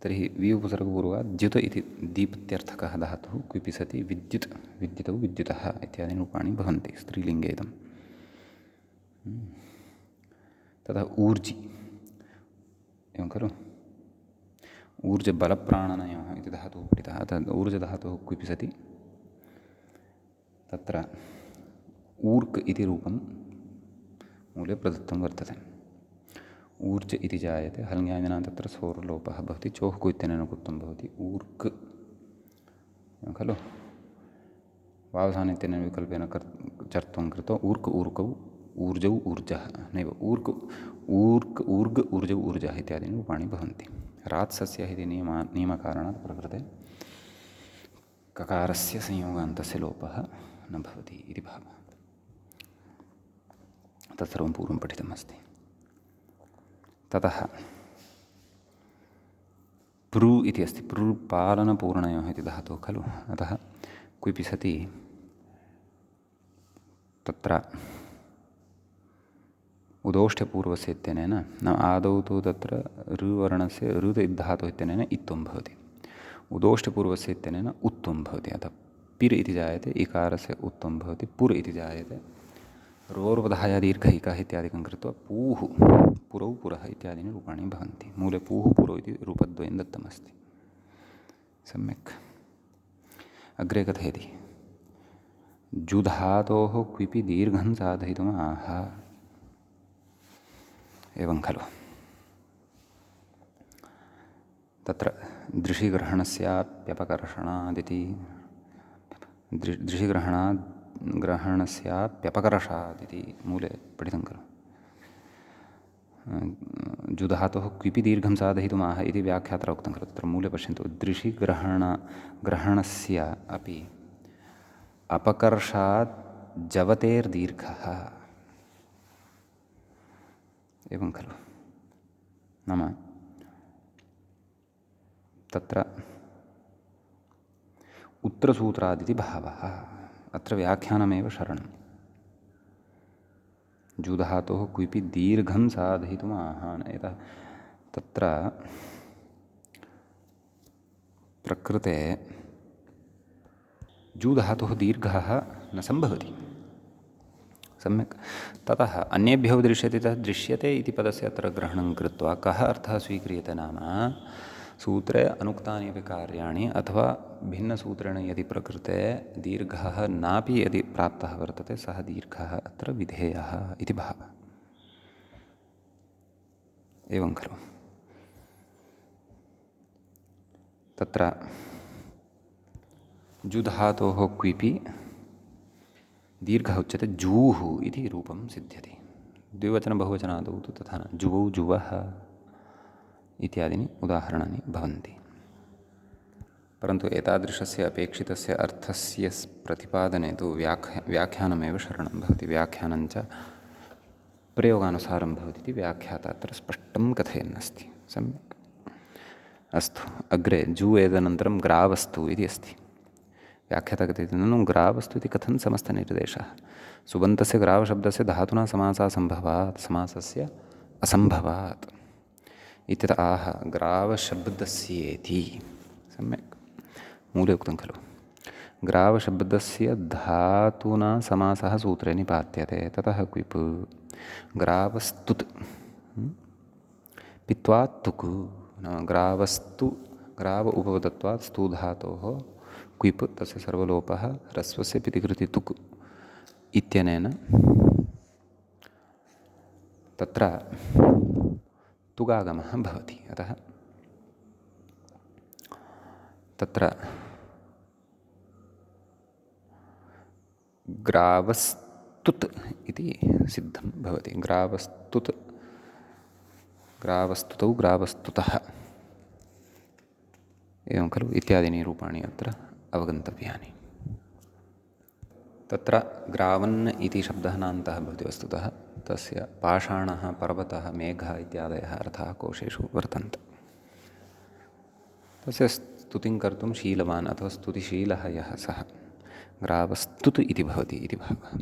तर्हि वि उपसर्गपूर्वकात् द्युत इति दीप्त्यर्थकः धातुः क्विपि सति विद्युत्, विद्युतौ विद्युतः इत्यादीनि रूपाणि भवन्ति स्त्रीलिङ्गे इदं। तथा ऊर्जि, एवं खलु। ऊर्जबलप्राणनयः इति धातुः पठितः। अतः ऊर्जधातुः क्विपि सति तत्र ऊर्क् इति रूपं मूले प्रदत्तं वर्तते। ऊर्ज इति जायते, हल्ङ्यादिना तत्र सोर्लोपः भवति, चोः कु इत्यनेन कुत्वं भवति ऊर्क्, खलु। वावधान इत्यनेन विकल्पेन चर्त्वं कृत्वा ऊर्क् ऊर्कौ ऊर्जौ ऊर्जः, नैव ऊर्क् ऊर्क् ऊर्ग् ऊर्जौ ऊर्जः इत्यादीनि रूपाणि भवन्ति। रात्सस्य इति नियमकारणात् प्रकृते ककारस्य संयोगान्तस्य लोपः न भवति इति भावः। तत्सर्वं पूर्वं पठितमस्ति। ततः प्रू इति अस्ति, प्रुपालनपूर्णयोः इति धातुः खलु। अतः क्विपि सति तत्र उदोष्ठ्यपूर्वस्य इत्यनेन, न आदौ तु तत्र ऋवर्णस्य ऋ धातुः इत्यनेन इत्वं भवति, उदोष्ठ्यपूर्वस्य इत्यनेन उत्वं भवति। अतः पिर् इति जायते, इकारस्य उत्वं भवति, पुर् इति जायते, रोरूपधाया दीर्घैकः इत्यादिकं कृत्वा पूः पुरौ पुरः इत्यादीनि रूपाणि भवन्ति। मूले पूः पुरौ इति रूपद्वयं दत्तमस्ति। सम्यक्। अग्रे कथयति जुधातोः क्विपि दीर्घं साधयितुम् आह, एवं खलु। तत्र दृशिग्रहणस्याप्यपकर्षणादिति, ग्रहणस्याप्यपकर्षादिति मूले पठितं खलु। जुधातोः क्विपि दीर्घं साधयितुम् आह इति व्याख्यात्रा उक्तं खलु। तत्र मूले पश्यन्तु, दृशिग्रहणस्य अपि अपकर्षात् जवतेर्दीर्घः, एवं खलु। नाम तत्र उत्तरसूत्रादिति भावः, अत्र व्याख्यानमेव शरणं। जुधातोः क्विपि दीर्घं साधयितुम् आह, यतः तत्र प्रकृते जुधातुः दीर्घः न सम्भवति। सम्यक्। ततः अन्येभ्यो दृश्यते, तः दृश्यते इति पदस्य अत्र ग्रहणं कृत्वा कः अर्थः स्वीक्रियते नाम सूत्रे अनुक्तानि अपि कार्याणि अथवा भिन्नसूत्रेण यदि प्रकृते दीर्घः नापि यदि प्राप्तः वर्तते सः दीर्घः अत्र विधेयः इति भावः। एवं खलु। तत्र जुधातोः क्विपि दीर्घः उच्यते जूः इति रूपं सिद्ध्यति। द्विवचन बहुवचनादौ तु तथा न, जुवौ जुवः इत्यादीनि उदाहरणानि भवन्ति। परन्तु एतादृशस्य अपेक्षितस्य अर्थस्य प्रतिपादने तु व्याख्यानमेव शरणं भवति। व्याख्यानञ्च प्रयोगानुसारं भवति इति व्याख्याता अत्र स्पष्टं कथयन्नस्ति। सम्यक्। अस्तु, अग्रे जू एतदनन्तरं ग्रावस्तु इति अस्ति। व्याख्याता कथयति ननु ग्रावस्तु इति कथं समस्तनिर्देशः। सुबन्तस्य ग्रावशब्दस्य धातुना समासः सम्भवात्, समासस्य असम्भवात् इत्यतः आह ग्रावशब्दस्येति। सम्यक्। मूले उक्तं खलु। ग्रावशब्दस्य धातुना समासः सूत्रे निपात्यते। ततः क्विप् ग्रावस्तुत् पित्वात् तुक् नाम ग्रावस्तु, ग्राव उपपदत्वात् स्तु धातोः क्विप् तस्य सर्वलोपः ह्रस्वस्य पितिकृति तुक् इत्यनेन तत्र तुगागमः भवति। अतः तत्र ग्रावस्तुत् इति सिद्धं भवति। ग्रावस्तुत्, ग्रावस्तुतौ, ग्रावस्तुतः एवं खलु इत्यादीनि रूपाणि अत्र अवगन्तव्यानि। तत्र ग्रावन् इति शब्दः नान्तः भवति। वस्तुतः तस्य पाषाणः, पर्वतः, मेघः इत्यादयः अर्थाः कोशेषु वर्तन्ते। तस्य स्तुतिं कर्तुं शीलवान् अथवा स्तुतिशीलः यः सः ग्रावस्तुत् इति भवति इति भावः।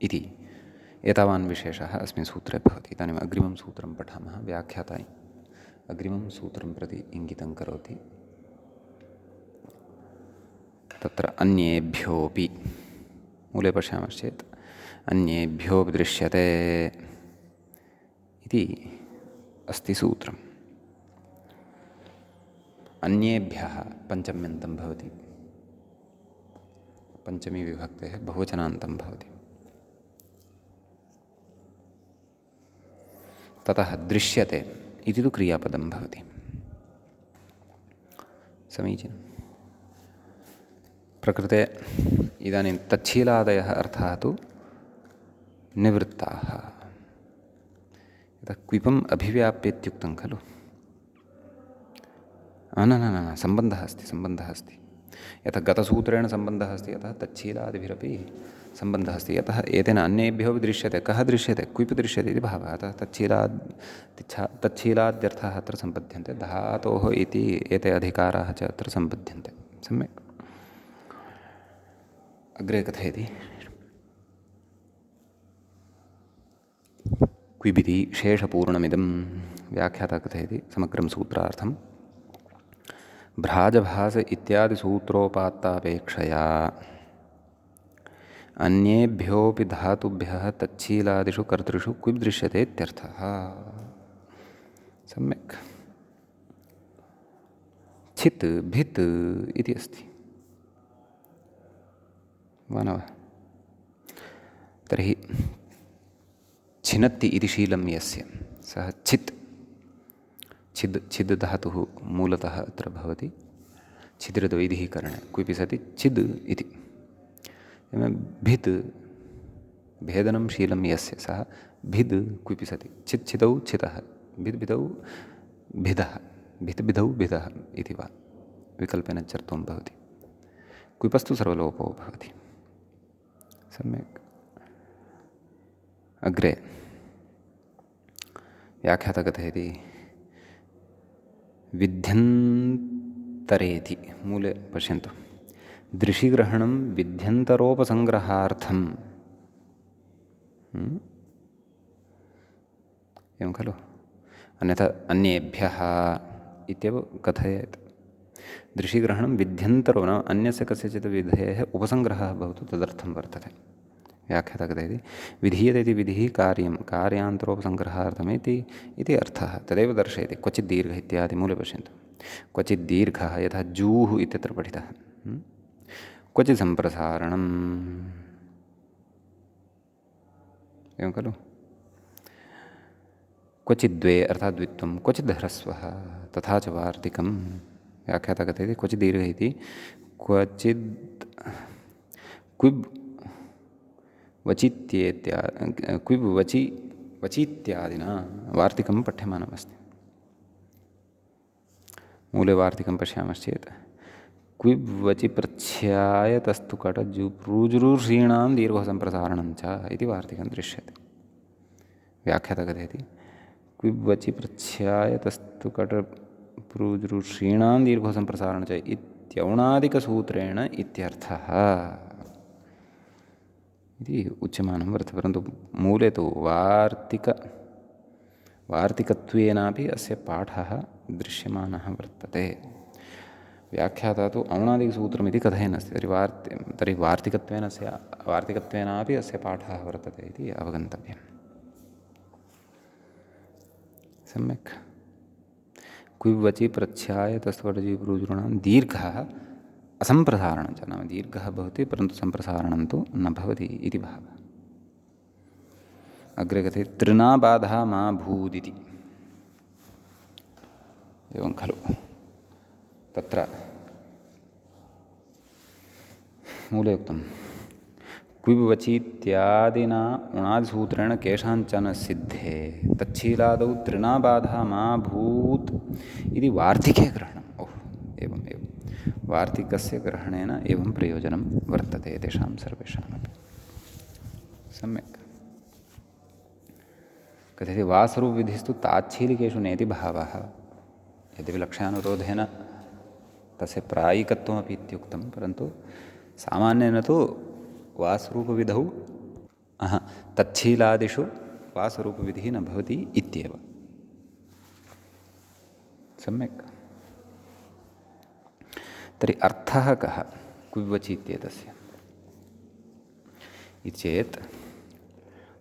इति एतावान् विशेषः अस्मिन् सूत्रे भवति। इदानीम् अग्रिमं सूत्रं पठामः। व्याख्याता अग्रिमं सूत्रं प्रति इङ्गितं करोति। तत्र अन्येभ्योऽपि मूले पश्यामश्चेत् अन्येभ्योऽपि दृश्यते इति अस्ति सूत्रम्। अन्येभ्यः पञ्चम्यन्तं भवति, पञ्चमी विभक्तेः बहुवचनान्तं भवति। ततः दृश्यते इति तु क्रियापदं भवति। समीचीनं। प्रकृते इदानीं तच्छीलादयः अर्थाः तु निवृत्ताः। यतः क्विपम् अभिव्याप्य इत्युक्तं खलु। न न न न सम्बन्धः अस्ति, सम्बन्धः अस्ति। यतः गतसूत्रेण सम्बन्धः अस्ति, यतः तच्छीलादिभिरपि सम्बन्धः अस्ति। यतः एतेन अन्येभ्योऽपि दृश्यते। कः दृश्यते? क्विप् दृश्यते इति भावः। अतः तच्छीलाद्यर्थाः अत्र सम्पद्यन्ते। धातोः इति एते अधिकाराः च अत्र सम्पद्यन्ते। सम्यक्। अग्रे कथयति क्विबिति शेषपूर्णमिदं। व्याख्याता कथयति समग्रं सूत्रार्थं भ्राजभास इत्यादि सूत्रोपात्तापेक्षया अन्येभ्योऽपि धातुभ्यः तच्छीलादिषु कर्तृषु क्विब् दृश्यते इत्यर्थः। सम्यक्। छित् भित् इति अस्ति वा न वा? तर्हि छिनत्ति इति शीलं यस्य सः छित्, छिद् छिद् धातुः मूलतः अत्र भवति छिद्रद्वैधिः करणे। क्विपि सति छिद् इति। भित् भेदनं शीलं यस्य सः भिद् क्विपि सति। छित् छिदौ छितः, भिद् भिदौ भिदः, भित् भिदौ भिदः इति वा विकल्पेन चर्तुं भवति। क्विपस्तु सर्वलोपो भवति। सम्यक्। अग्रे व्याख्याता कथयति विध्यन्तरेति। मूले पश्यन्तु। दृशिग्रहणं विध्यन्तरोपसङ्ग्रहार्थम् एवं खलु। अन्यथा अन्येभ्यः इत्येव कथयेत्। दृशिग्रहणं विध्यन्तरो न अन्यस्य कस्यचित् विधेयः उपसङ्ग्रहः भवतु तदर्थं वर्तते। व्याख्याता कथयति विधीयते इति विधिः कार्यं कार्यान्तरोपसङ्ग्रहार्थमिति इति अर्थः। तदेव दर्शयति क्वचित् दीर्घ इत्यादि। मूले पश्यन्तु। क्वचित् दीर्घः यथा जूः इत्यत्र पठितः। क्वचित् सम्प्रसारणम् एवं खलु। क्वचित् द्वे अर्थात् द्वित्वं, क्वचित् ह्रस्वः तथा च वार्तिकं। व्याख्याता कथयति क्वचित् दीर्घः इति क्वचित् क्विब् वचित्येत्या क्विब् वचीत्यादिना वार्तिकं पठ्यमानमस्ति। मूले वार्तिकं पश्यामश्चेत् क्विब् वचि प्रच्छ्याय तस्तु कटजुप्रूजुरूषीणां दीर्घो सम्प्रसारणं च इति वार्तिकं दृश्यते। व्याख्याता कथयति क्विब् वचि प्रच्छ्याय तस्तु कटप्रूजुरूषीणां दीर्घो सम्प्रसारणं च इत्यौणादिकसूत्रेण इत्यर्थः इति उच्यमानं वर्तते। परन्तु मूले तु वार्तिकत्वेनापि अस्य पाठः दृश्यमानः वर्तते। व्याख्याता तु औणादिकसूत्रमिति कथयन् अस्ति। तर्हि वार्तिकत्वेनापि अस्य पाठः वर्तते इति अवगन्तव्यम्। सम्यक्। क्विब् वचि प्रच्छ्याय तस्तुकटजीवरूजुॄणां दीर्घः असम्प्रसारणं च, नाम दीर्घः भवति परन्तु सम्प्रसारणं तु न भवति इति भावः। अग्रे कथयति तृणाबाधः मा भूदिति। एवं खलु। तत्र मूले उक्तं क्विब् वचीत्यादिना उणादिसूत्रेण केषाञ्चन सिद्धे तच्छीलादौ तृणाबाधः मा भूत् इति वार्तिके ग्रहणम्। ओह् एवम् एवं वार्तिकस्य ग्रहणेन एवं प्रयोजनं वर्तते तेषां सर्वेषामपि। सम्यक्। कथयति वासरूपविधिस्तु ताच्छीलिकेषु नेति भावः। यद्यपि लक्ष्यानुरोधेन तस्य प्रायिकत्वमपि इत्युक्तं, परन्तु सामान्येन तु वासरूपविधौ तच्छीलादिषु वासरूपविधिः न भवति इत्येव। सम्यक्। तर्हि अर्थः कः क्विब् वचि इत्येतस्य इति चेत्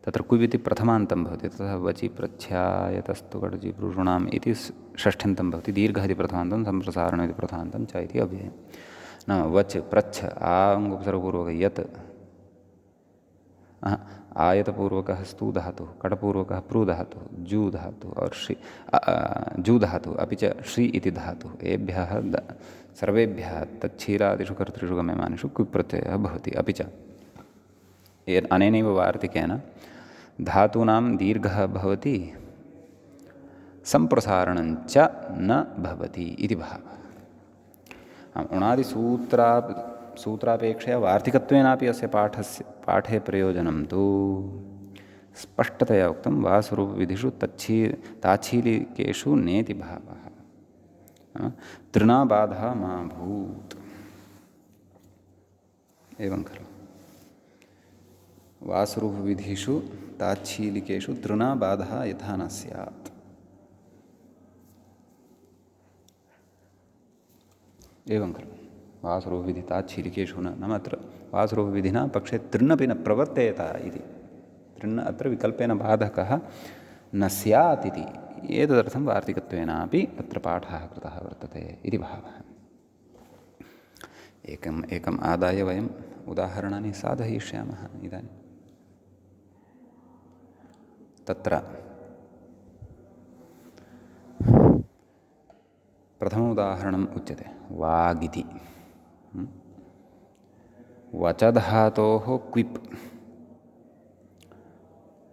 तत्र क्विब् इति प्रथमान्तं भवति, ततः वचि प्रच्छ्याय तस्तु कटजीवरूषूणाम् इति षष्ठ्यन्तं भवति, दीर्घः इति प्रथमान्तं, सम्प्रसारणम् इति प्रथमान्तं च इति अव्ययम्। नाम वच् प्रच्छ आङ्गोपसर्गपूर्वकः यत् आयतपूर्वकः स्तु धातुः, कटपूर्वकः प्रु धातुः, जू धातुः और जू धातुः अपि च श्री इति धातुः, एभ्यः सर्वेभ्यः तच्छीलादिषु कर्तृषु गम्यमानेषु क्विब् प्रत्ययः भवति। अपि च अनेनैव वार्तिकेन धातूनां दीर्घः भवति, सम्प्रसारणञ्च न भवति इति भावः। उणादिसूत्रापेक्षया वार्तिकत्वेनापि अस्य पाठे प्रयोजनं तु स्पष्टतया उक्तं वासरूपविधिषु ताच्छीलिकेषु नेति भावः। तृणाबाधः मा भूत् एवं खलु। वासरूपविधिषु ताच्छीलिकेषु तृणाबाधः यथा न स्यात्। एवं खलु। वासरूपविधि ताच्छीलिकेषु न, नाम अत्र वासरूपविधिना पक्षे तृणपि न प्रवर्तेत इति। तृण् अत्र विकल्पेन बाधकः न स्यात् इति, एतदर्थं वार्तिकत्वेनापि अत्र पाठः कृतः वर्तते इति भावः। एकम् आदाय वयम् उदाहरणानि साधयिष्यामः इदानीं। तत्र प्रथमोदाहरणम् उच्यते वागिति। वचधातोः क्विप्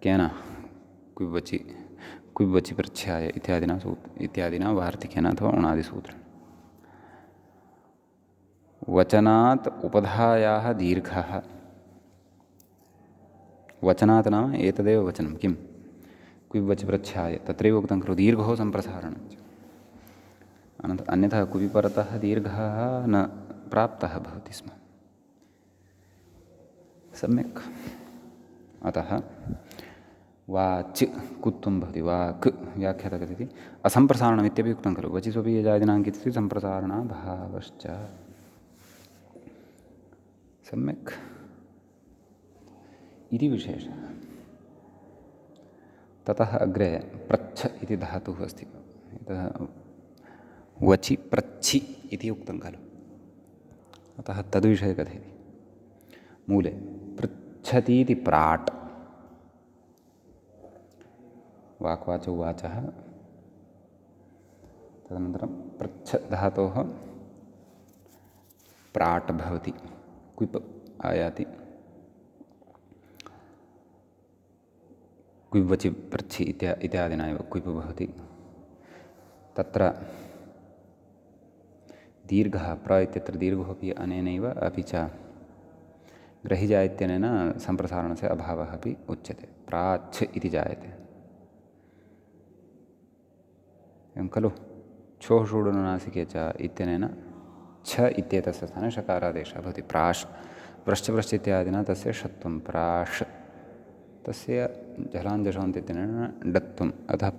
केन क्विब् वचि प्रच्छ्याय इत्यादिना वार्तिकेन अथवा उणादिसूत्रेण। वचनात् उपधायाः दीर्घः। वचनात् नाम एतदेव वचनं किं क्विब् वचि प्रच्छ्याय, तत्रैव उक्तं खलु दीर्घो सम्प्रसारणञ्च। अन्यथा क्विबि परतः दीर्घः न प्राप्तः भवति स्म। सम्यक्। अतः वाच् कुत्वं भवति, वाक् व्याख्याता कथयति असम्प्रसारणमित्यपि उक्तं खलु, वचि स्वकीयजादिनाङ्कितस्य सम्प्रसारणाभावश्च। सम्यक् इति विशेषः। ततः अग्रे प्रच्छ इति धातुः अस्ति। वचि प्रच्छि इति उक्तं खलु, अतः तद्विषये कथयति। मूले पृच्छतीति प्राट्, वाक्वाचौ वाचः, तदनन्तरं पृच्छ धातोः प्राट् भवति, क्विप् आयाति। क्विवचि प्रच्छि इत्यादिना एव क्विप् भवति। तत्र दीर्घः प्र इत्यत्र दीर्घोऽपि अनेनैव, अपि च ग्रहिजा इत्यनेन सम्प्रसारणस्य अभावः अपि उच्यते। प्राच्छ इति जायते, एवं खलु। छोः षूडनुनासिके च इत्यनेन छ इत्येतस्य स्थाने षकारादेशः भवति। प्राश्, व्रश्च व्रश्च इत्यादिना तस्य षत्वं प्राश्, तस्य जलाञ्जषोन्त इत्यनेन डत्वम्। अतः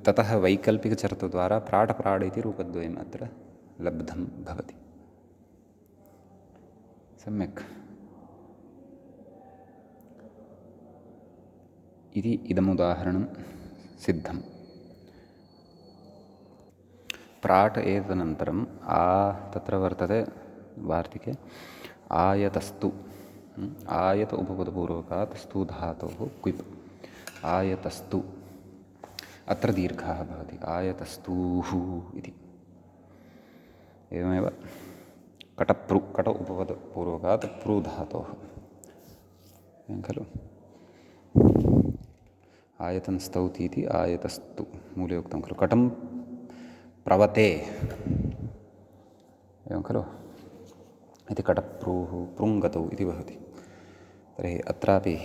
ततः वैकल्पिकचरत्वद्वारा प्राट् प्राड् इति रूपद्वयम् अत्र लब्धं भवति। सम्यक्। इति इदमुदाहरणं सिद्धम्। प्राट् एतदनन्तरम् तत्र वर्तते वार्तिके आयतस्तु, आयत उपपदपूर्वकात् स्तु धातोः क्विप्, आयतस्तु। अत्र दीर्घः भवति, आयतस्तूः इति। एवमेव कटप्रू, कट उपपदपूर्वकात् प्रू धातोः, एवं खलु। आयतं स्तौति इति आयतस्तु, मूले उक्तं खलु। कटं प्रवते, एवं खलु, इति कटप्रूः पृङ्गतौ इति भवति। तर्हि अत्रापि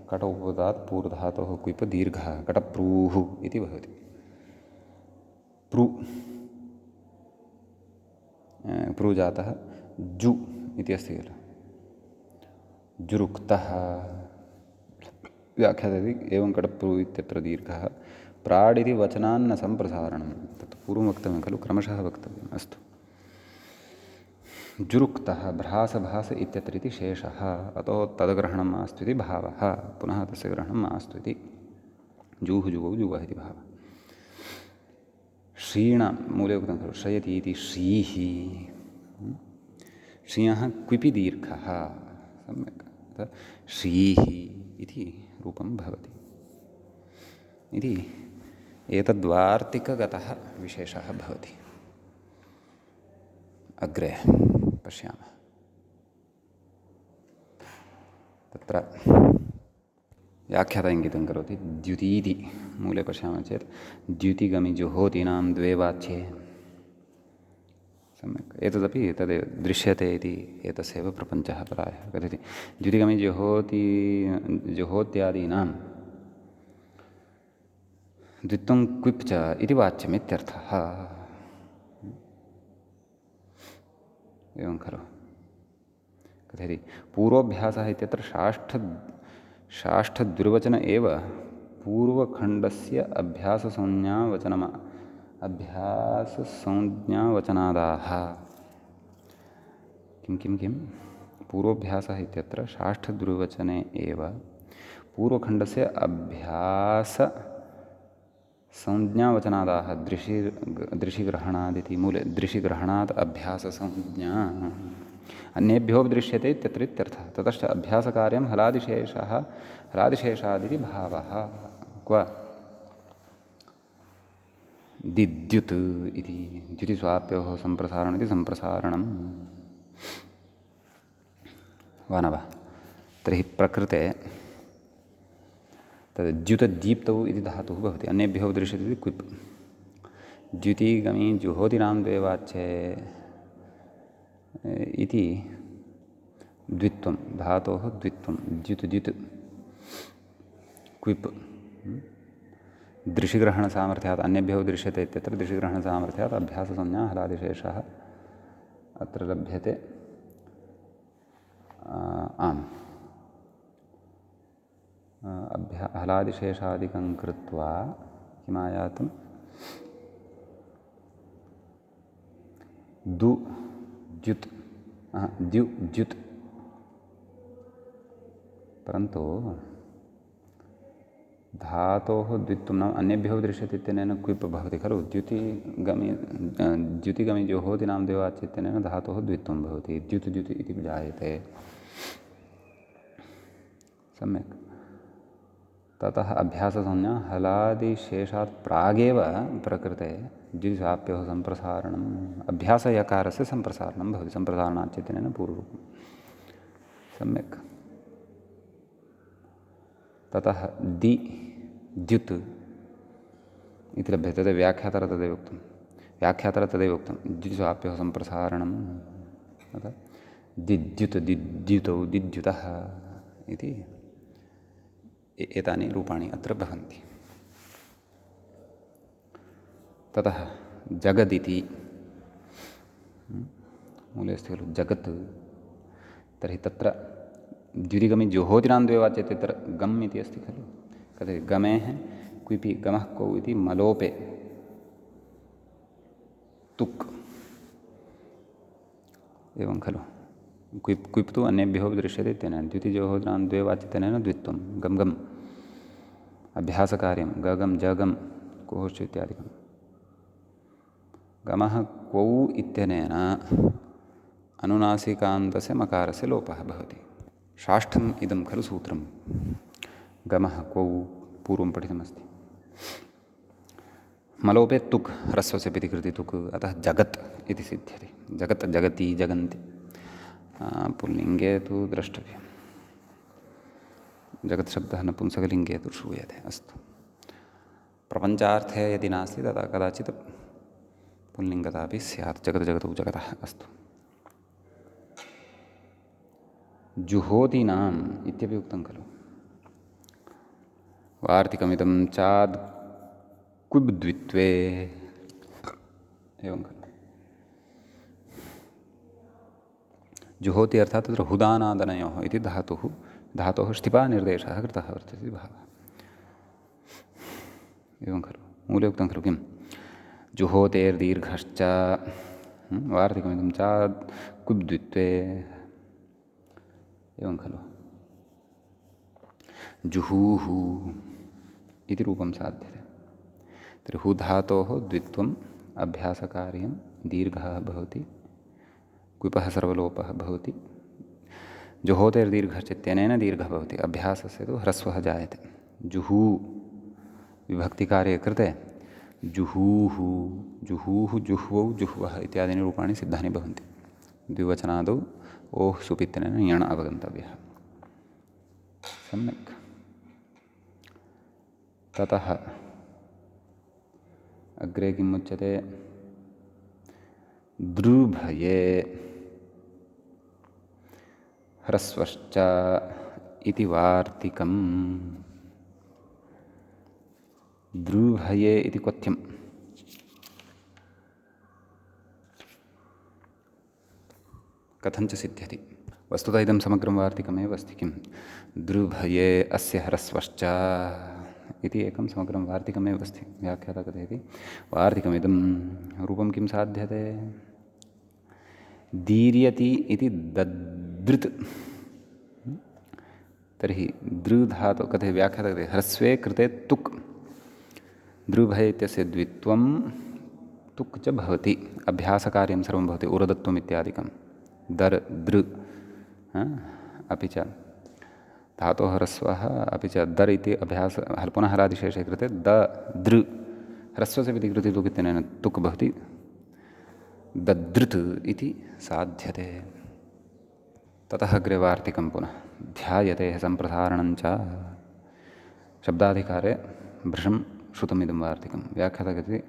कट उपपदात् पूर्वधातोः क्विप् दीर्घः कटप्रूः इति भवति। प्रू जातः जु इति अस्ति खलु, जुरुक्तः व्याख्यातति। एवं कटप्रू इत्यत्र दीर्घः। प्राड् इति वचनान्न सम्प्रसारणं, तत् पूर्वं वक्तव्यं खलु, क्रमशः वक्तव्यम्। अस्तु। जुरुक्तः भ्रासभास इत्यत्र इति शेषः, अतो तद्ग्रहणं मास्तु इति भावः, पुनः तस्य ग्रहणं मास्तु इति। जूः जुगौ जुवः इति भावः। श्रीण, मूले उक्तं खलु, श्रयति इति श्रीः, श्रियः क्विपि दीर्घः, सम्यक्। श्रीः इति रूपं भवति। इति एतद्वार्तिकगतः विशेषः भवति। अग्रे पश्यामः। तत्र व्याख्याता इङ्गितं करोति। द्युतीति मूले पश्यामः चेत् द्युतिगमि जुहोतीनां द्वे वाच्ये, सम्यक्। एतदपि तदेव दृश्यते इति एतस्यैव प्रपञ्चः प्रायः कथयति। द्युतिगमि जुहोत्यादीनां द्वित्वं क्विप् च इति वाच्यम् इत्यर्थः, एवं खलु। कथयति पूर्वोऽभ्यासः इत्यत्र षाष्ठद्विर्वचन एव पूर्वखण्डस्य अभ्याससंज्ञावचनादाः। किं पूर्वोऽभ्यासः इत्यत्र षाष्ठद्विर्वचने एव पूर्वखण्डस्य अभ्याससंज्ञावचनादाः। दृशिग्रहणादिति मूले दृशिग्रहणात् अभ्याससंज्ञा अन्येभ्यो दृश्यते इत्यत्र इत्यर्थः। ततश्च अभ्यासकार्यं हलादिशेषादिति भावः। क्व दिद्युत् इति द्युतिस्वाप्योः सम्प्रसारणम् इति सम्प्रसारणं वा न वा। तर्हि प्रकृते तद् द्युतदीप्तौ इति धातुः भवति, अन्येभ्यो दृश्यते इति क्विप्। द्युतिगमि जुहोतीनां द्वे वाच्ये इति द्वित्वं, धातोः द्वित्वं, द्युत् क्विप्। दृशिग्रहणसामर्थ्यात् अन्येभ्यो दृश्यते इत्यत्र दृशिग्रहणसामर्थ्यात् अभ्याससंज्ञा हलादिशेषः अत्र लभ्यते। आम्, हलादिशेषादिकं कृत्वा किमायातं द्युत् परन्तु धातोः द्वित्वं नाम अन्येभ्यो दृश्यते इत्यनेन क्विप् भवति खलु। द्युतिगमि जुहोति नाम द्वयवाच्य इत्यनेन धातोः द्वित्वं भवति। द्युत् द्युत् इति जायते। सम्यक्। ततः अभ्याससंज्ञा हलादिशेषात् प्रागेव प्रकृते द्विसाप्योः सम्प्रसारणम् अभ्यासयकारस्य सम्प्रसारणं भवति। सम्प्रसारणाच्च इत्यनेन पूर्वरूपं। सम्यक्। ततः दि द्युत् इति लभ्यते। तद् व्याख्यातः तदेव उक्तं। व्याख्यातः तदेव उक्तं द्विसाप्योः सम्प्रसारणं दिद्युत् दिद्युतौ दिद्युतः इति एतानि रूपाणि अत्र भवन्ति। ततः जगदिति मूले अस्ति खलु जगत्। तर्हि तत्र द्युतिगमि जुहोतिनां द्वयवाच्ये तत्र गम् इति अस्ति खलु। कथयति गमेः क्विपि गमः कौ इति मलोपे तुक् एवं खलु। क्विप् तु अन्येभ्यो दृश्यते इत्यनेन द्युतिजुहोतिनां द्वयवाच्यतेन द्वित्वं गम् गम् अभ्यासकार्यं गगं जगं कोश्च इत्यादिकं। गमः क्वौ इत्यनेन अनुनासिकान्तस्य मकारस्य लोपः भवति। षाष्ठम् इदं खलु सूत्रं। गमः क्वौ पूर्वं पठितमस्ति। मलोपे तुक् ह्रस्वस्य पितिकृति तुक् अतः जगत् इति सिद्ध्यति। जगत् जगति जगन्ति पुल्लिङ्गे तु द्रष्टव्यं। जगत् शब्दः नपुंसकलिङ्गे तु श्रूयते। अस्तु। प्रपञ्चार्थे यदि नास्ति तदा कदाचित् पुल्लिङ्गता अपि स्यात्। जगत् जगतौ जगतः। अस्तु। जुहोतीनाम् इत्यपि उक्तं खलु। वार्तिकमिदं चाद् क्विब् द्वित्वे एवं खलु। जुहोति अर्थात् तत्र हुदानादनयोः इति धातोः ष्टिपानिर्देशः कृतः वर्तते इति भावः। एवं खलु। मूले उक्तं खलु किं जुहोतेर्दीर्घश्च वार्तिकमिदं चाद् क्विब् द्वित्वे एवं खलु। जुहूः इति रूपं साध्यते। तर्हि हु धातोः द्वित्वम् अभ्यासकार्यं दीर्घः भवति। क्विपः सर्वलोपः भवति। जुहोतेर्दीर्घश्चेत्यनेन दीर्घः भवति। अभ्यासस्य तु ह्रस्वः जायते। जुहू विभक्तिकार्ये कृते जुहूः जुहूः जुह्वौ जुह्वः इत्यादीनि रूपाणि सिद्धानि भवन्ति। द्विवचनादौ ओः सुपित्तेन यण् अवगन्तव्यः। सम्यक्। ततः अग्रे किम् उच्यते द्रुभये ह्रस्वश्च इति वार्तिकम्। द्रुभये इति क्वथ्यम्। कथञ्च सिद्ध्यति। वस्तुतः इदं समग्रं वार्तिकमेव अस्ति। किं द्रुभये अस्य ह्रस्वश्च इति एकं समग्रं वार्तिकमेव अस्ति। व्याख्याता कथयति वार्तिकमिदं रूपं किं साध्यते दीर्यति इति ददृत्। तर्हि दृधातु कथयति व्याख्याता कथयति ह्रस्वे कृते तुक् द्रुभये इत्यस्य द्वित्वं तुक् च भवति। अभ्यासकार्यं सर्वं भवति। उरदत्वम् इत्यादिकं दर् दृ अपि च धातोः ह्रस्वः अपि च दर् इति अभ्यास पुनः हलादिशेषे कृते द दृ ह्रस्वस्य पितिकृति तुक् इत्यनेन तुक् भवति। ददृत् इति साध्यते। ततः अग्रे वार्तिकं पुनः ध्यायते सम्प्रसारणञ्च शब्दाधिकारे भृशं श्रुतमिदं वार्तिकं। व्याख्याता कथयति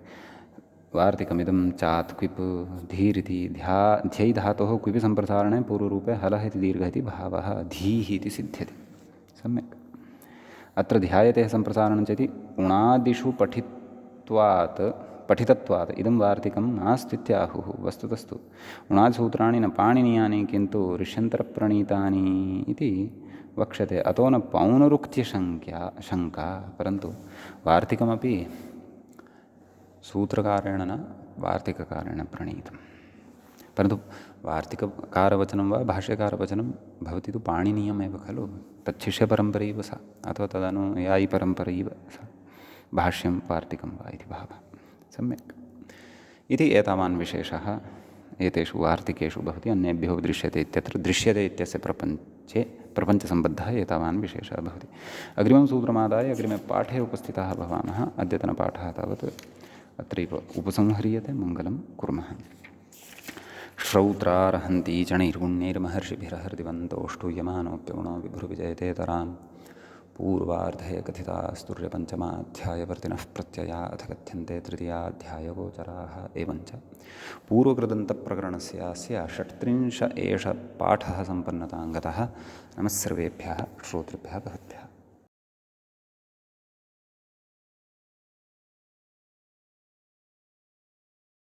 वार्तिकमिदं चात् क्विप् धीरिति ध्यै धातोः क्विपि सम्प्रसारणे पूर्वरूपे हलः इति दीर्घः इति भावः धीः इति सिद्ध्यति। सम्यक्। अत्र ध्यायते सम्प्रसारणं चेति उणादिषु पठितत्वात् इदं वार्तिकं नास्तीत्याहुः। वस्तुतस्तु उणादिसूत्राणि न पाणिनीयानि किन्तु ऋष्यन्तरप्रणीतानि इति वक्ष्यते। अतो न पौनरुक्त्यशङ्का परन्तु वार्तिकमपि सूत्रकारेण न वार्तिककारेण प्रणीतं। परन्तु वार्तिककारवचनं वा भाष्यकारवचनं भवति तु पाणिनीयमेव खलु, तच्छिष्यपरम्परैव सा अथवा तदनुयायिपरम्परैव सा भाष्यं वार्तिकं वा इति भावः। सम्यक् इति एतावान् विशेषः एतेषु वार्तिकेषु भवति, अन्येभ्यो दृश्यते इत्यत्र दृश्यते इत्यस्य प्रपञ्चसम्बद्धः एतावान् विशेषः भवति। अग्रिमं सूत्रमादाय अग्रिमे पाठे उपस्थिताः भवामः। अद्यतनपाठः तावत् अत्रैव उपसंह्रियते। मङ्गलं कुर्मः। श्रौत्रार्हन्ति चणैर्गुण्यैर्महर्षिभिरहृदिवन्तोऽष्टूयमानोऽप्यगुणो विभुर्विजयतेतरान् पूर्वार्धे कथितास्तुर्यपञ्चमाध्यायवर्तिनः प्रत्यया अथ कथ्यन्ते तृतीयाध्यायगोचराः। एवञ्च पूर्वकृदन्तप्रकरणस्यास्य 36 एष पाठः सम्पन्नताङ्गतः। नमः सर्वेभ्यः श्रोतृभ्यः भवद्भ्यः।